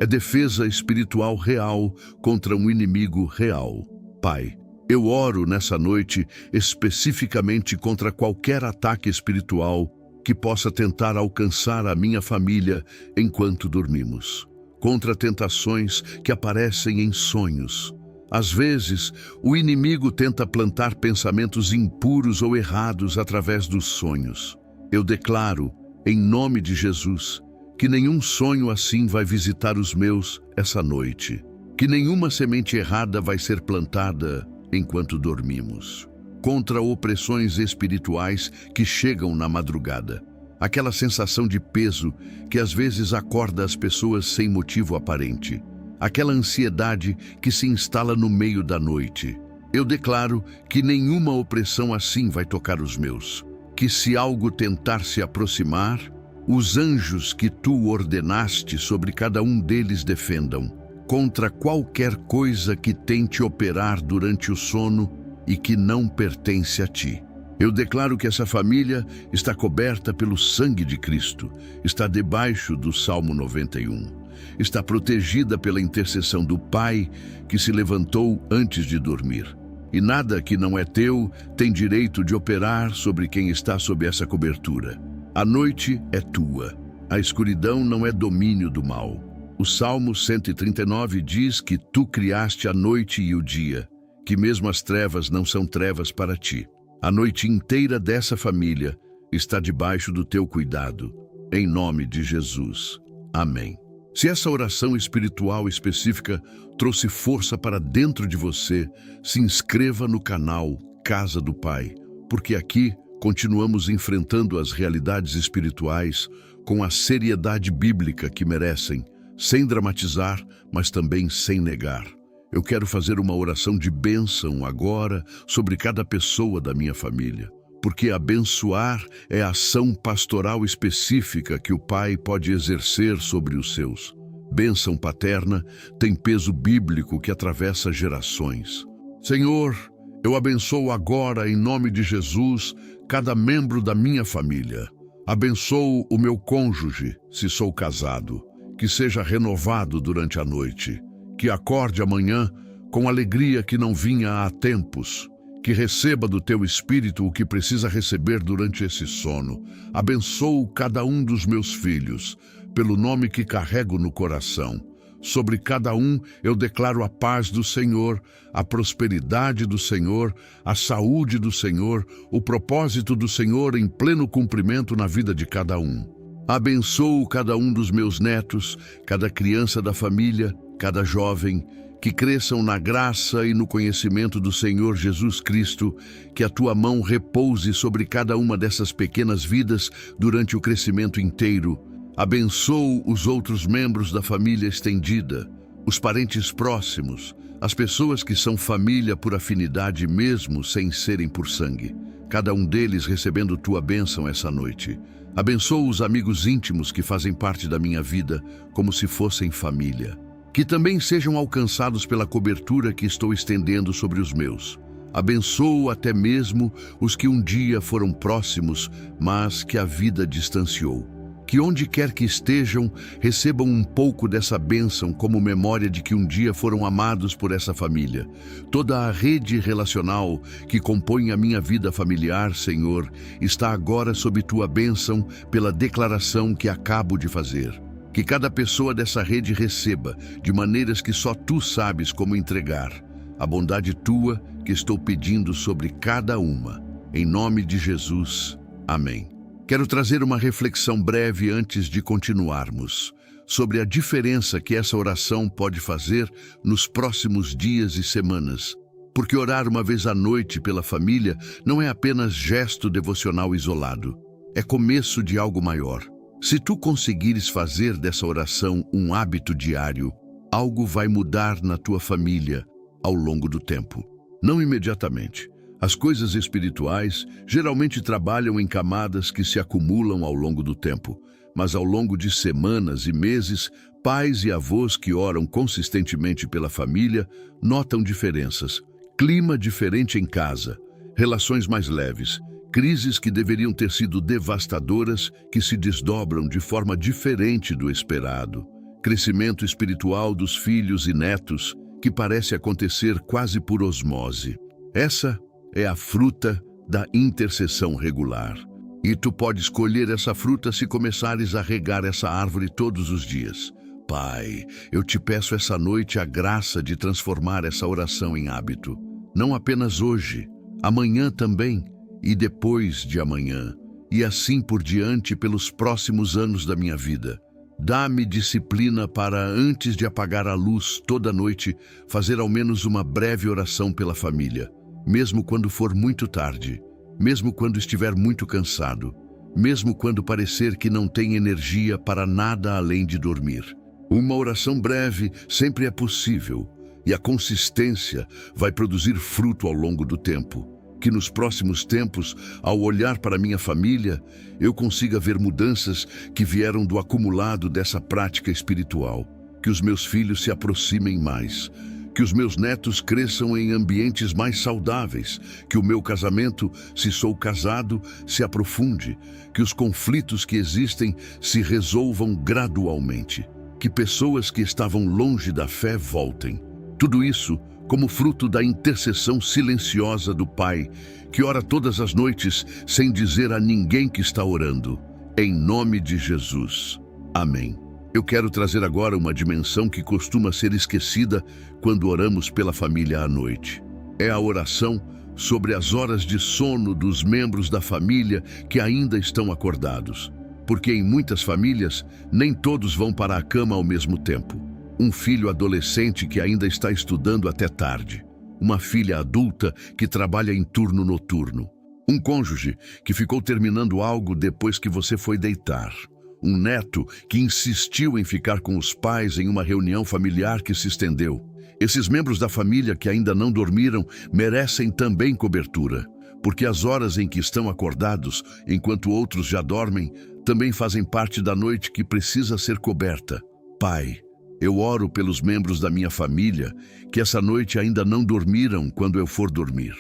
É defesa espiritual real contra um inimigo real. Pai, eu oro nessa noite especificamente contra qualquer ataque espiritual que possa tentar alcançar a minha família enquanto dormimos. Contra tentações que aparecem em sonhos. Às vezes, o inimigo tenta plantar pensamentos impuros ou errados através dos sonhos. Eu declaro, em nome de Jesus, que nenhum sonho assim vai visitar os meus essa noite. Que nenhuma semente errada vai ser plantada enquanto dormimos. Contra opressões espirituais que chegam na madrugada. Aquela sensação de peso que às vezes acorda as pessoas sem motivo aparente. Aquela ansiedade que se instala no meio da noite. Eu declaro que nenhuma opressão assim vai tocar os meus. Que se algo tentar se aproximar, os anjos que tu ordenaste sobre cada um deles defendam. Contra qualquer coisa que tente operar durante o sono e que não pertence a ti. Eu declaro que essa família está coberta pelo sangue de Cristo, está debaixo do Salmo 91. Está protegida pela intercessão do Pai que se levantou antes de dormir. E nada que não é teu tem direito de operar sobre quem está sob essa cobertura. A noite é tua. A escuridão não é domínio do mal. O Salmo 139 diz que tu criaste a noite e o dia, que mesmo as trevas não são trevas para ti. A noite inteira dessa família está debaixo do teu cuidado. Em nome de Jesus. Amém. Se essa oração espiritual específica trouxe força para dentro de você, se inscreva no canal Casa do Pai, porque aqui continuamos enfrentando as realidades espirituais com a seriedade bíblica que merecem, sem dramatizar, mas também sem negar. Eu quero fazer uma oração de bênção agora sobre cada pessoa da minha família, porque abençoar é a ação pastoral específica que o Pai pode exercer sobre os seus. Bênção paterna tem peso bíblico que atravessa gerações. Senhor, eu abençoo agora, em nome de Jesus, cada membro da minha família. Abençoo o meu cônjuge, se sou casado, que seja renovado durante a noite. Que acorde amanhã com alegria que não vinha há tempos, que receba do teu espírito o que precisa receber durante esse sono. Abençoo cada um dos meus filhos, pelo nome que carrego no coração. Sobre cada um eu declaro a paz do Senhor, a prosperidade do Senhor, a saúde do Senhor, o propósito do Senhor em pleno cumprimento na vida de cada um. Abençoo cada um dos meus netos, cada criança da família, cada jovem, que cresçam na graça e no conhecimento do Senhor Jesus Cristo, que a tua mão repouse sobre cada uma dessas pequenas vidas durante o crescimento inteiro. Abençoo os outros membros da família estendida, os parentes próximos, as pessoas que são família por afinidade mesmo sem serem por sangue, cada um deles recebendo tua bênção essa noite. Abençoo os amigos íntimos que fazem parte da minha vida, como se fossem família. Que também sejam alcançados pela cobertura que estou estendendo sobre os meus. Abençoo até mesmo os que um dia foram próximos, mas que a vida distanciou. Que onde quer que estejam, recebam um pouco dessa bênção como memória de que um dia foram amados por essa família. Toda a rede relacional que compõe a minha vida familiar, Senhor, está agora sob tua bênção pela declaração que acabo de fazer. Que cada pessoa dessa rede receba, de maneiras que só tu sabes como entregar, a bondade tua que estou pedindo sobre cada uma. Em nome de Jesus. Amém. Quero trazer uma reflexão breve antes de continuarmos, sobre a diferença que essa oração pode fazer nos próximos dias e semanas. Porque orar uma vez à noite pela família não é apenas gesto devocional isolado. É começo de algo maior. Se tu conseguires fazer dessa oração um hábito diário, algo vai mudar na tua família ao longo do tempo. Não imediatamente. As coisas espirituais geralmente trabalham em camadas que se acumulam ao longo do tempo, mas ao longo de semanas e meses, pais e avós que oram consistentemente pela família notam diferenças. Clima diferente em casa, relações mais leves, crises que deveriam ter sido devastadoras que se desdobram de forma diferente do esperado, crescimento espiritual dos filhos e netos que parece acontecer quase por osmose. Essa é a fruta da intercessão regular. E tu podes colher essa fruta se começares a regar essa árvore todos os dias. Pai, eu te peço essa noite a graça de transformar essa oração em hábito. Não apenas hoje, amanhã também, e depois de amanhã, e assim por diante pelos próximos anos da minha vida. Dá-me disciplina para, antes de apagar a luz toda noite, fazer ao menos uma breve oração pela família, mesmo quando for muito tarde, mesmo quando estiver muito cansado, mesmo quando parecer que não tem energia para nada além de dormir. Uma oração breve sempre é possível, e a consistência vai produzir fruto ao longo do tempo. Que nos próximos tempos, ao olhar para minha família, eu consiga ver mudanças que vieram do acumulado dessa prática espiritual. Que os meus filhos se aproximem mais. Que os meus netos cresçam em ambientes mais saudáveis. Que o meu casamento, se sou casado, se aprofunde. Que os conflitos que existem se resolvam gradualmente. Que pessoas que estavam longe da fé voltem. Tudo isso como fruto da intercessão silenciosa do Pai, que ora todas as noites sem dizer a ninguém que está orando. Em nome de Jesus. Amém. Eu quero trazer agora uma dimensão que costuma ser esquecida quando oramos pela família à noite. É a oração sobre as horas de sono dos membros da família que ainda estão acordados. Porque em muitas famílias, nem todos vão para a cama ao mesmo tempo. Um filho adolescente que ainda está estudando até tarde. Uma filha adulta que trabalha em turno noturno. Um cônjuge que ficou terminando algo depois que você foi deitar. Um neto que insistiu em ficar com os pais em uma reunião familiar que se estendeu. Esses membros da família que ainda não dormiram merecem também cobertura, porque as horas em que estão acordados, enquanto outros já dormem, também fazem parte da noite que precisa ser coberta. Pai, eu oro pelos membros da minha família que essa noite ainda não dormiram quando eu for dormir.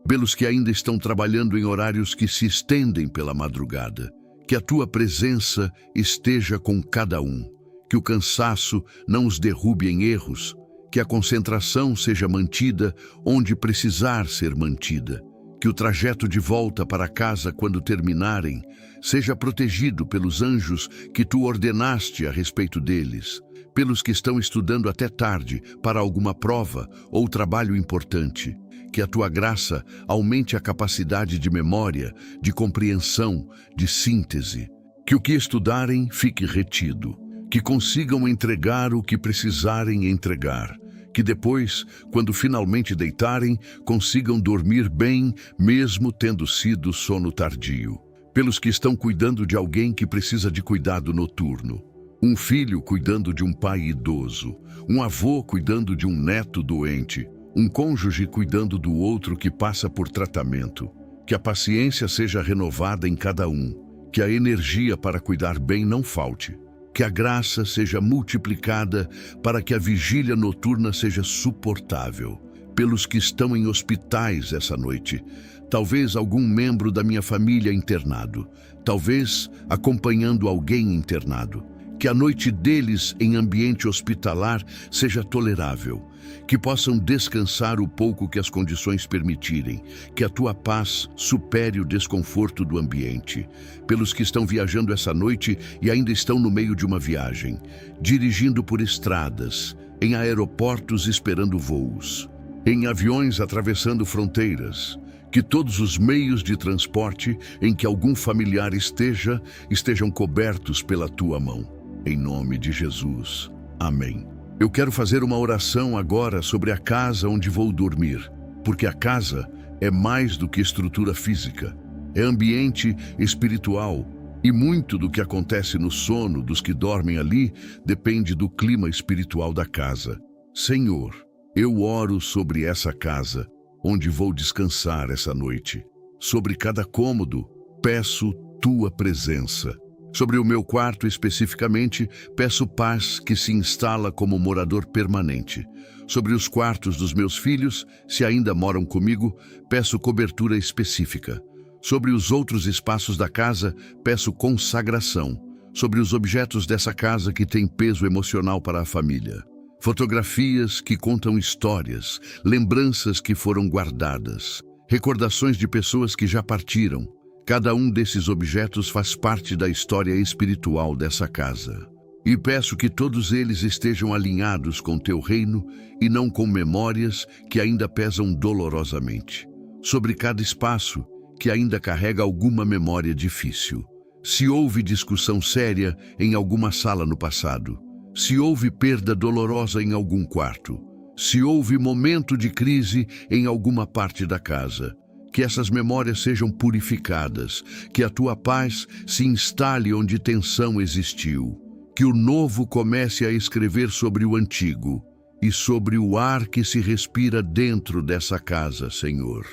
Pelos que ainda estão trabalhando em horários que se estendem pela madrugada. Que a tua presença esteja com cada um. Que o cansaço não os derrube em erros. Que a concentração seja mantida onde precisar ser mantida. Que o trajeto de volta para casa quando terminarem seja protegido pelos anjos que tu ordenaste a respeito deles. Pelos que estão estudando até tarde para alguma prova ou trabalho importante. Que a tua graça aumente a capacidade de memória, de compreensão, de síntese. Que o que estudarem fique retido. Que consigam entregar o que precisarem entregar. Que depois, quando finalmente deitarem, consigam dormir bem, mesmo tendo sido sono tardio. Pelos que estão cuidando de alguém que precisa de cuidado noturno. Um filho cuidando de um pai idoso, um avô cuidando de um neto doente, um cônjuge cuidando do outro que passa por tratamento. Que a paciência seja renovada em cada um, que a energia para cuidar bem não falte, que a graça seja multiplicada para que a vigília noturna seja suportável. Pelos que estão em hospitais essa noite, talvez algum membro da minha família internado, talvez acompanhando alguém internado. Que a noite deles em ambiente hospitalar seja tolerável, que possam descansar o pouco que as condições permitirem, que a tua paz supere o desconforto do ambiente. Pelos que estão viajando essa noite e ainda estão no meio de uma viagem, dirigindo por estradas, em aeroportos esperando voos, em aviões atravessando fronteiras, que todos os meios de transporte em que algum familiar estejam cobertos pela tua mão. Em nome de Jesus. Amém. Eu quero fazer uma oração agora sobre a casa onde vou dormir, porque a casa é mais do que estrutura física. É ambiente espiritual, E muito do que acontece no sono dos que dormem ali depende do clima espiritual da casa. Senhor, eu oro sobre essa casa, onde vou descansar essa noite. Sobre cada cômodo, peço tua presença. Sobre o meu quarto especificamente, peço paz que se instala como morador permanente. Sobre os quartos dos meus filhos, se ainda moram comigo, peço cobertura específica. Sobre os outros espaços da casa, peço consagração. Sobre os objetos dessa casa que têm peso emocional para a família. Fotografias que contam histórias, lembranças que foram guardadas, recordações de pessoas que já partiram. Cada um desses objetos faz parte da história espiritual dessa casa. E peço que todos eles estejam alinhados com teu reino e não com memórias que ainda pesam dolorosamente. Sobre cada espaço que ainda carrega alguma memória difícil. Se houve discussão séria em alguma sala no passado, se houve perda dolorosa em algum quarto, se houve momento de crise em alguma parte da casa, que essas memórias sejam purificadas, que a tua paz se instale onde tensão existiu, que o novo comece a escrever sobre o antigo e sobre o ar que se respira dentro dessa casa, Senhor.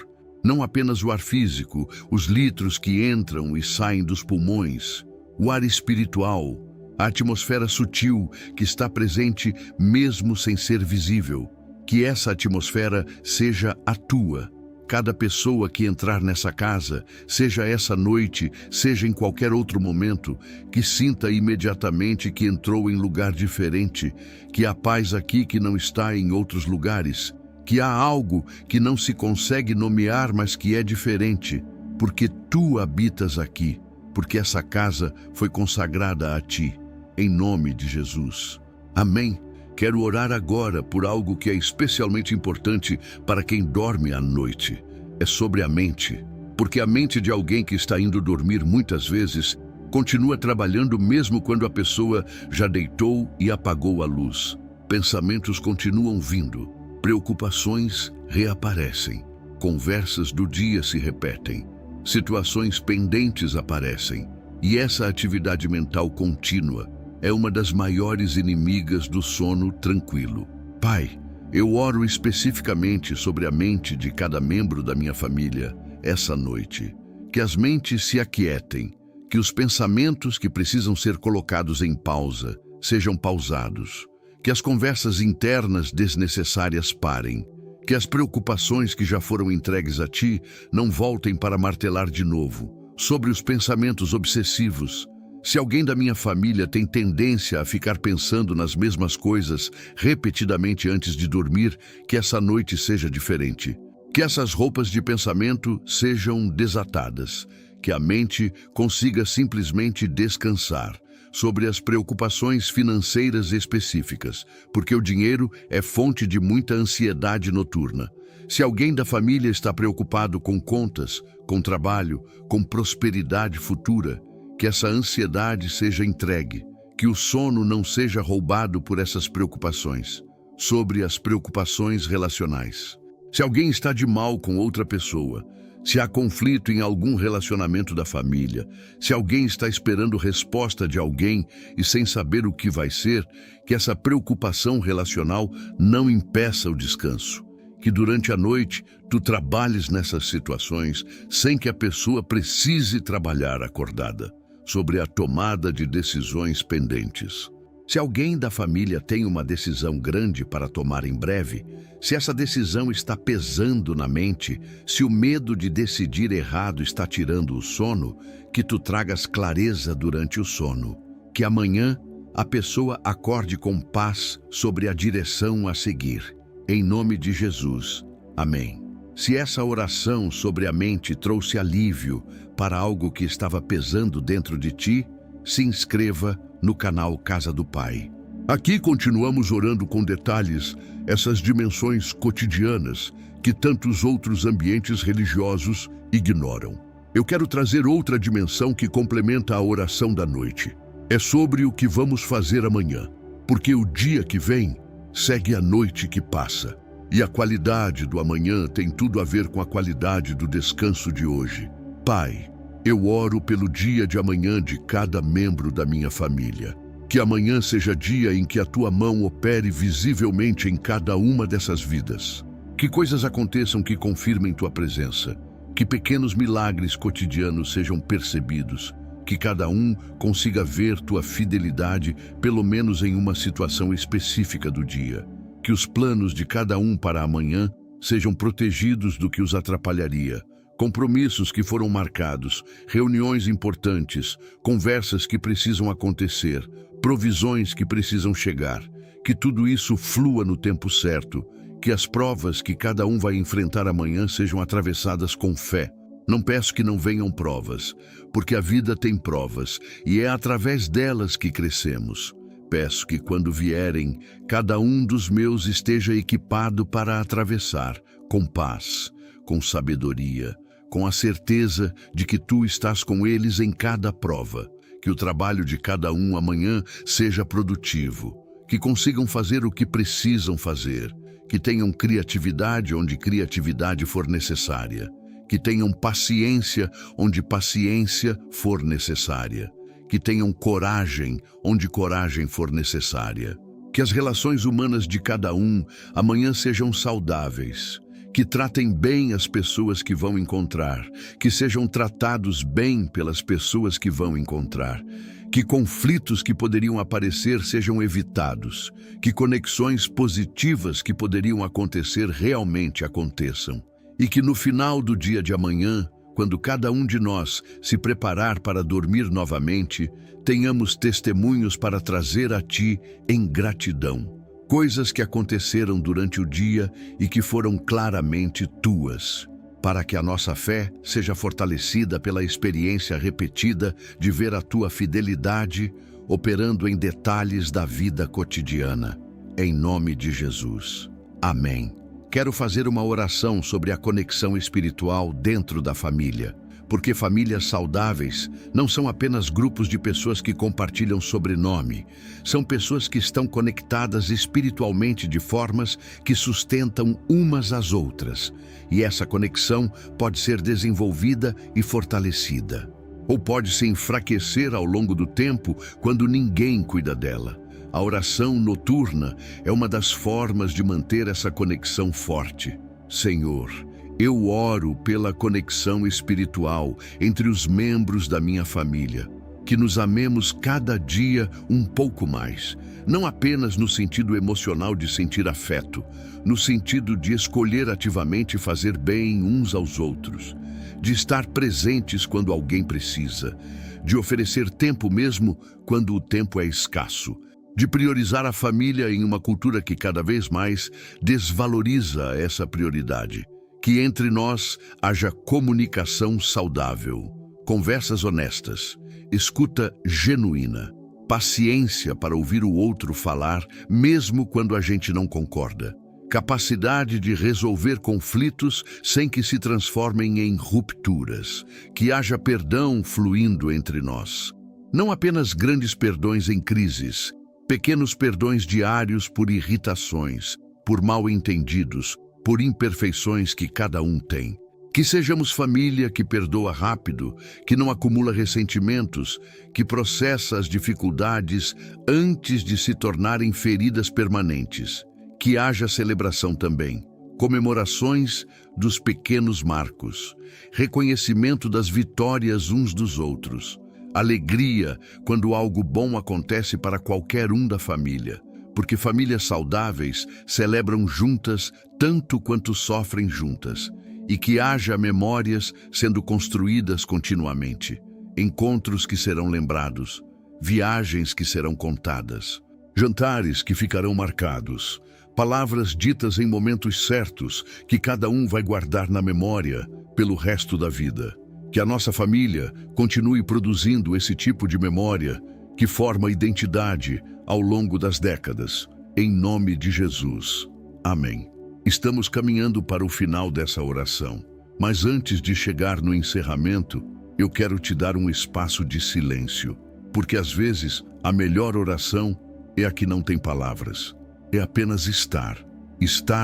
Não apenas o ar físico, os litros que entram e saem dos pulmões, o ar espiritual, a atmosfera sutil que está presente mesmo sem ser visível. Que essa atmosfera seja a tua. Cada pessoa que entrar nessa casa, seja essa noite, seja em qualquer outro momento, que sinta imediatamente que entrou em lugar diferente, que há paz aqui que não está em outros lugares, que há algo que não se consegue nomear, mas que é diferente, porque tu habitas aqui, porque essa casa foi consagrada a ti, em nome de Jesus. Amém. Quero orar agora por algo que é especialmente importante para quem dorme à noite. É sobre a mente, porque a mente de alguém que está indo dormir muitas vezes continua trabalhando mesmo quando a pessoa já deitou e apagou a luz. Pensamentos continuam vindo, preocupações reaparecem, conversas do dia se repetem, situações pendentes aparecem, e essa atividade mental contínua é uma das maiores inimigas do sono tranquilo. Pai, eu oro especificamente sobre a mente de cada membro da minha família essa noite. Que as mentes se aquietem, que os pensamentos que precisam ser colocados em pausa sejam pausados, que as conversas internas desnecessárias parem, que as preocupações que já foram entregues a ti não voltem para martelar de novo. Sobre os pensamentos obsessivos, se alguém da minha família tem tendência a ficar pensando nas mesmas coisas repetidamente antes de dormir, que essa noite seja diferente. Que essas roupas de pensamento sejam desatadas, que a mente consiga simplesmente descansar sobre as preocupações financeiras específicas, porque o dinheiro é fonte de muita ansiedade noturna. Se alguém da família está preocupado com contas, com trabalho, com prosperidade futura, que essa ansiedade seja entregue, que o sono não seja roubado por essas preocupações. Sobre as preocupações relacionais. Se alguém está de mal com outra pessoa, se há conflito em algum relacionamento da família, se alguém está esperando resposta de alguém e sem saber o que vai ser, que essa preocupação relacional não impeça o descanso. Que durante a noite tu trabalhes nessas situações sem que a pessoa precise trabalhar acordada. Sobre a tomada de decisões pendentes. Se alguém da família tem uma decisão grande para tomar em breve, se essa decisão está pesando na mente, se o medo de decidir errado está tirando o sono, que tu tragas clareza durante o sono. Que amanhã a pessoa acorde com paz sobre a direção a seguir. Em nome de Jesus. Amém. Se essa oração sobre a mente trouxe alívio para algo que estava pesando dentro de ti, se inscreva no canal Casa do Pai. Aqui continuamos orando com detalhes essas dimensões cotidianas que tantos outros ambientes religiosos ignoram. Eu quero trazer outra dimensão que complementa a oração da noite. É sobre o que vamos fazer amanhã, porque o dia que vem segue a noite que passa. E a qualidade do amanhã tem tudo a ver com a qualidade do descanso de hoje. Pai, Eu oro pelo dia de amanhã de cada membro da minha família. Que amanhã seja dia em que a tua mão opere visivelmente em cada uma dessas vidas. Que coisas aconteçam que confirmem tua presença. Que pequenos milagres cotidianos sejam percebidos. Que cada um consiga ver tua fidelidade, pelo menos em uma situação específica do dia. Que os planos de cada um para amanhã sejam protegidos do que os atrapalharia. Compromissos que foram marcados, reuniões importantes, conversas que precisam acontecer, provisões que precisam chegar. Que tudo isso flua no tempo certo. Que as provas que cada um vai enfrentar amanhã sejam atravessadas com fé. Não peço que não venham provas, porque a vida tem provas e é através delas que crescemos. Peço que quando vierem, cada um dos meus esteja equipado para atravessar, com paz, com sabedoria, com a certeza de que tu estás com eles em cada prova. Que o trabalho de cada um amanhã seja produtivo, que consigam fazer o que precisam fazer, que tenham criatividade onde criatividade for necessária, que tenham paciência onde paciência for necessária, que tenham coragem onde coragem for necessária. Que as relações humanas de cada um amanhã sejam saudáveis, que tratem bem as pessoas que vão encontrar, que sejam tratados bem pelas pessoas que vão encontrar, que conflitos que poderiam aparecer sejam evitados, que conexões positivas que poderiam acontecer realmente aconteçam, e que no final do dia de amanhã, quando cada um de nós se preparar para dormir novamente, tenhamos testemunhos para trazer a Ti em gratidão. Coisas que aconteceram durante o dia e que foram claramente Tuas, para que a nossa fé seja fortalecida pela experiência repetida de ver a Tua fidelidade operando em detalhes da vida cotidiana. Em nome de Jesus. Amém. Quero fazer uma oração sobre a conexão espiritual dentro da família, porque famílias saudáveis não são apenas grupos de pessoas que compartilham sobrenome, são pessoas que estão conectadas espiritualmente de formas que sustentam umas às outras, e essa conexão pode ser desenvolvida e fortalecida, ou pode se enfraquecer ao longo do tempo quando ninguém cuida dela. A oração noturna é uma das formas de manter essa conexão forte. Senhor, eu oro pela conexão espiritual entre os membros da minha família, que nos amemos cada dia um pouco mais, não apenas no sentido emocional de sentir afeto, no sentido de escolher ativamente fazer bem uns aos outros, de estar presentes quando alguém precisa, de oferecer tempo mesmo quando o tempo é escasso, de priorizar a família em uma cultura que cada vez mais desvaloriza essa prioridade. Que entre nós haja comunicação saudável, conversas honestas, escuta genuína, paciência para ouvir o outro falar, mesmo quando a gente não concorda, capacidade de resolver conflitos sem que se transformem em rupturas, que haja perdão fluindo entre nós. Não apenas grandes perdões em crises, pequenos perdões diários por irritações, por mal-entendidos, por imperfeições que cada um tem. Que sejamos família que perdoa rápido, que não acumula ressentimentos, que processa as dificuldades antes de se tornarem feridas permanentes. Que haja celebração também, comemorações dos pequenos marcos, reconhecimento das vitórias uns dos outros, alegria quando algo bom acontece para qualquer um da família, porque famílias saudáveis celebram juntas tanto quanto sofrem juntas, e que haja memórias sendo construídas continuamente, encontros que serão lembrados, viagens que serão contadas, jantares que ficarão marcados, palavras ditas em momentos certos que cada um vai guardar na memória pelo resto da vida. Que a nossa família continue produzindo esse tipo de memória que forma identidade ao longo das décadas. Em nome de Jesus. Amém. Estamos caminhando para o final dessa oração, mas antes de chegar no encerramento, eu quero te dar um espaço de silêncio, porque às vezes a melhor oração é a que não tem palavras. É apenas estar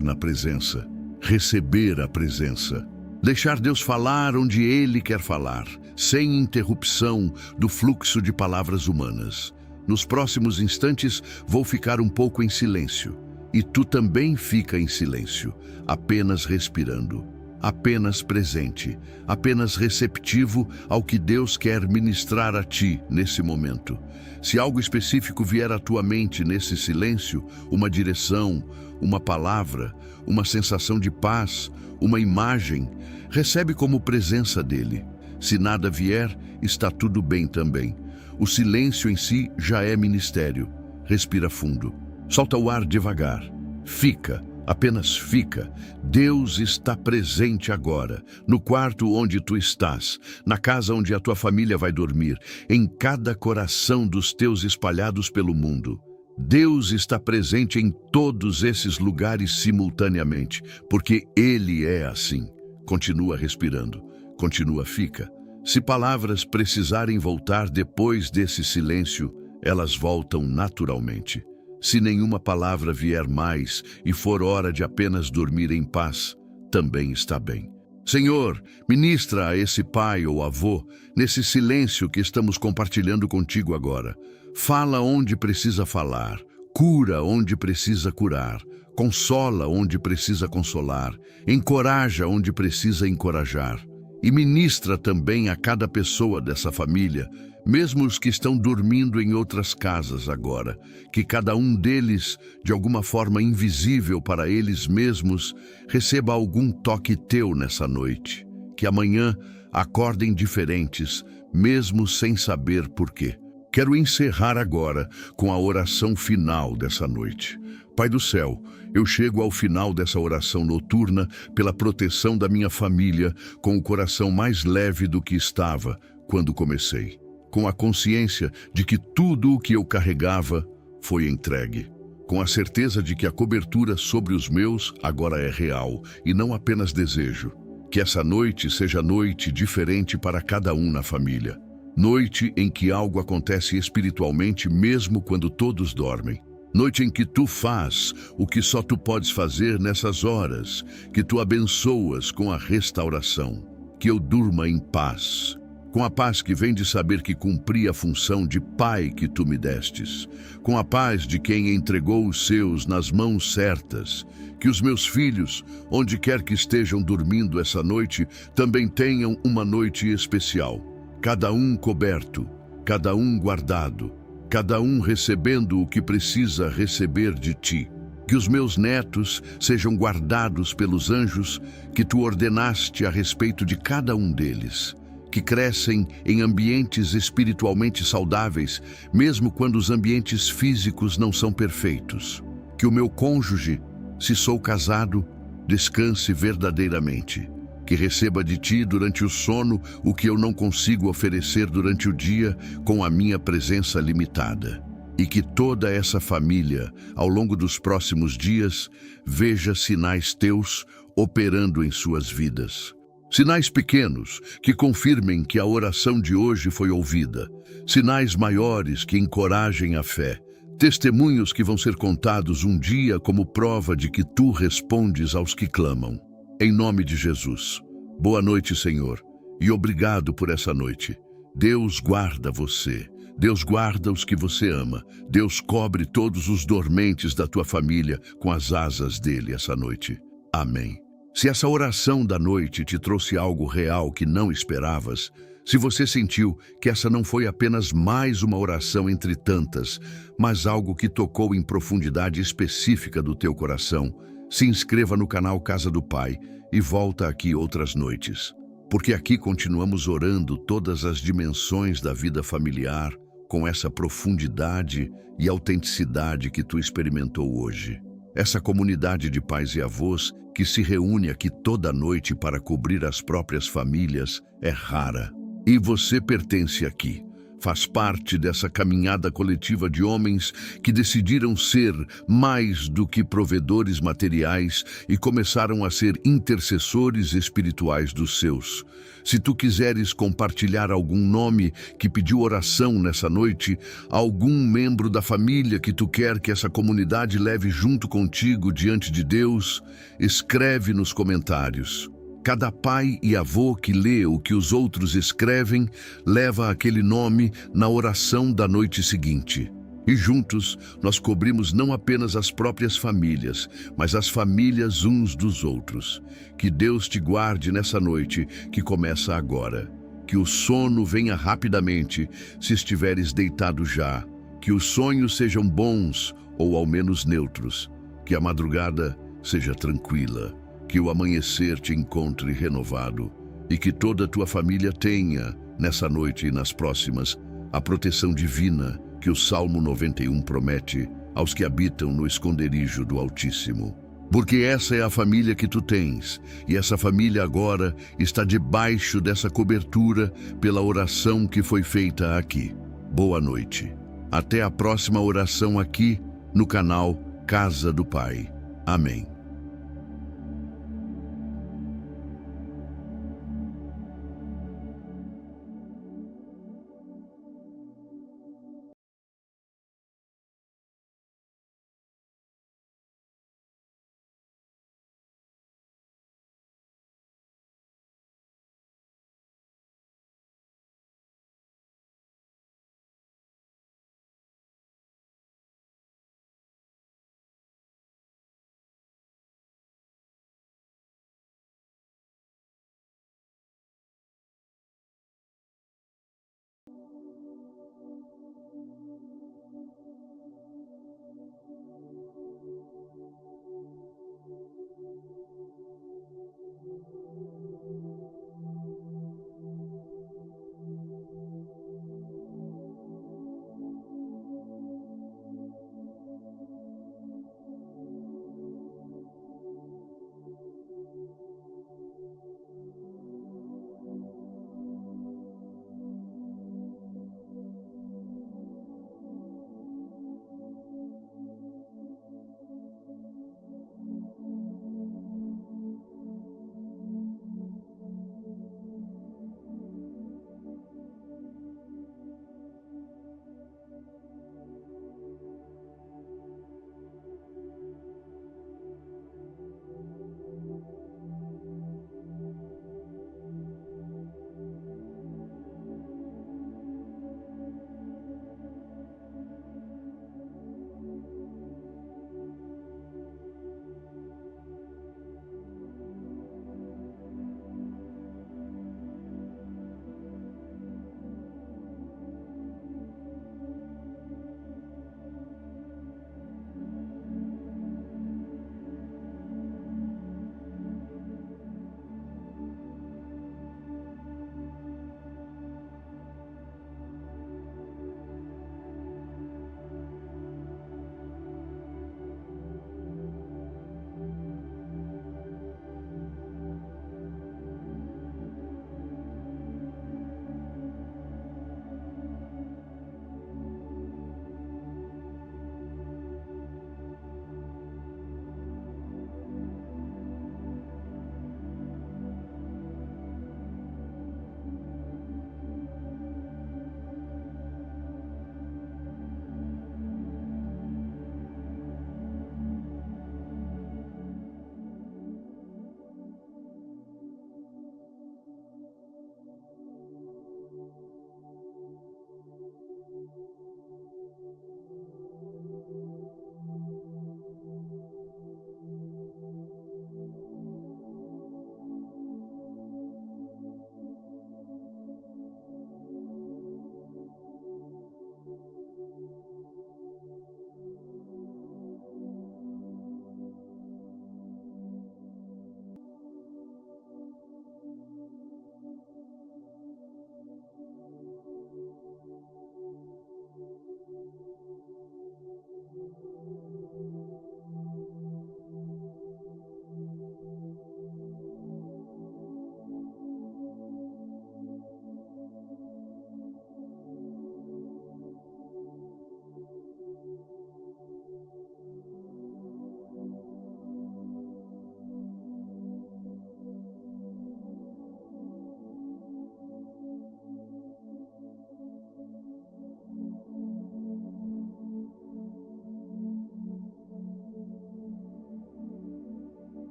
na presença, receber a presença. Deixar Deus falar onde Ele quer falar, sem interrupção do fluxo de palavras humanas. Nos próximos instantes, vou ficar um pouco em silêncio. E tu também fica em silêncio, apenas respirando, apenas presente, apenas receptivo ao que Deus quer ministrar a ti nesse momento. Se algo específico vier à tua mente nesse silêncio, uma direção, uma palavra, uma sensação de paz, uma imagem, recebe como presença dele. Se nada vier, está tudo bem também. O silêncio em si já é ministério. Respira fundo. Solta o ar devagar. Fica, apenas fica. Deus está presente agora, no quarto onde tu estás, na casa onde a tua família vai dormir, em cada coração dos teus espalhados pelo mundo. Deus está presente em todos esses lugares simultaneamente, porque Ele é assim. Continua respirando, continua fica. Se palavras precisarem voltar depois desse silêncio, elas voltam naturalmente. Se nenhuma palavra vier mais e for hora de apenas dormir em paz, também está bem. Senhor, ministra a esse pai ou avô, nesse silêncio que estamos compartilhando contigo agora. Fala onde precisa falar, cura onde precisa curar, consola onde precisa consolar, encoraja onde precisa encorajar. E ministra também a cada pessoa dessa família, mesmo os que estão dormindo em outras casas agora, que cada um deles, de alguma forma invisível para eles mesmos, receba algum toque teu nessa noite. Que amanhã acordem diferentes, mesmo sem saber por quê. Quero encerrar agora com a oração final dessa noite. Pai do céu, eu chego ao final dessa oração noturna pela proteção da minha família com o coração mais leve do que estava quando comecei, com a consciência de que tudo o que eu carregava foi entregue, com a certeza de que a cobertura sobre os meus agora é real e não apenas desejo. Que essa noite seja noite diferente para cada um na família. Noite em que algo acontece espiritualmente mesmo quando todos dormem. Noite em que tu faz o que só tu podes fazer nessas horas, que tu abençoas com a restauração. Que eu durma em paz, com a paz que vem de saber que cumpri a função de pai que tu me destes, com a paz de quem entregou os seus nas mãos certas. Que os meus filhos, onde quer que estejam dormindo essa noite, também tenham uma noite especial. Cada um coberto, cada um guardado, cada um recebendo o que precisa receber de ti. Que os meus netos sejam guardados pelos anjos que tu ordenaste a respeito de cada um deles. Que crescem em ambientes espiritualmente saudáveis, mesmo quando os ambientes físicos não são perfeitos. Que o meu cônjuge, se sou casado, descanse verdadeiramente. Que receba de ti durante o sono o que eu não consigo oferecer durante o dia com a minha presença limitada. E que toda essa família, ao longo dos próximos dias, veja sinais teus operando em suas vidas. Sinais pequenos que confirmem que a oração de hoje foi ouvida. Sinais maiores que encorajem a fé. Testemunhos que vão ser contados um dia como prova de que tu respondes aos que clamam. Em nome de Jesus. Boa noite, Senhor, e obrigado por essa noite. Deus guarda você. Deus guarda os que você ama. Deus cobre todos os dormentes da tua família com as asas dele essa noite. Amém. Se essa oração da noite te trouxe algo real que não esperavas, se você sentiu que essa não foi apenas mais uma oração entre tantas, mas algo que tocou em profundidade específica do teu coração, se inscreva no canal Casa do Pai e volta aqui outras noites, porque aqui continuamos orando todas as dimensões da vida familiar com essa profundidade e autenticidade que tu experimentou hoje. Essa comunidade de pais e avós que se reúne aqui toda noite para cobrir as próprias famílias é rara. E você pertence aqui. Faz parte dessa caminhada coletiva de homens que decidiram ser mais do que provedores materiais e começaram a ser intercessores espirituais dos seus. Se tu quiseres compartilhar algum nome que pediu oração nessa noite, algum membro da família que tu quer que essa comunidade leve junto contigo diante de Deus, escreve nos comentários. Cada pai e avô que lê o que os outros escrevem leva aquele nome na oração da noite seguinte. E juntos nós cobrimos não apenas as próprias famílias, mas as famílias uns dos outros. Que Deus te guarde nessa noite que começa agora. Que o sono venha rapidamente, se estiveres deitado já. Que os sonhos sejam bons ou ao menos neutros. Que a madrugada seja tranquila. Que o amanhecer te encontre renovado. E que toda a tua família tenha, nessa noite e nas próximas, a proteção divina que o Salmo 91 promete aos que habitam no esconderijo do Altíssimo. Porque essa é a família que tu tens, e essa família agora está debaixo dessa cobertura pela oração que foi feita aqui. Boa noite. Até a próxima oração aqui no canal Casa do Pai. Amém.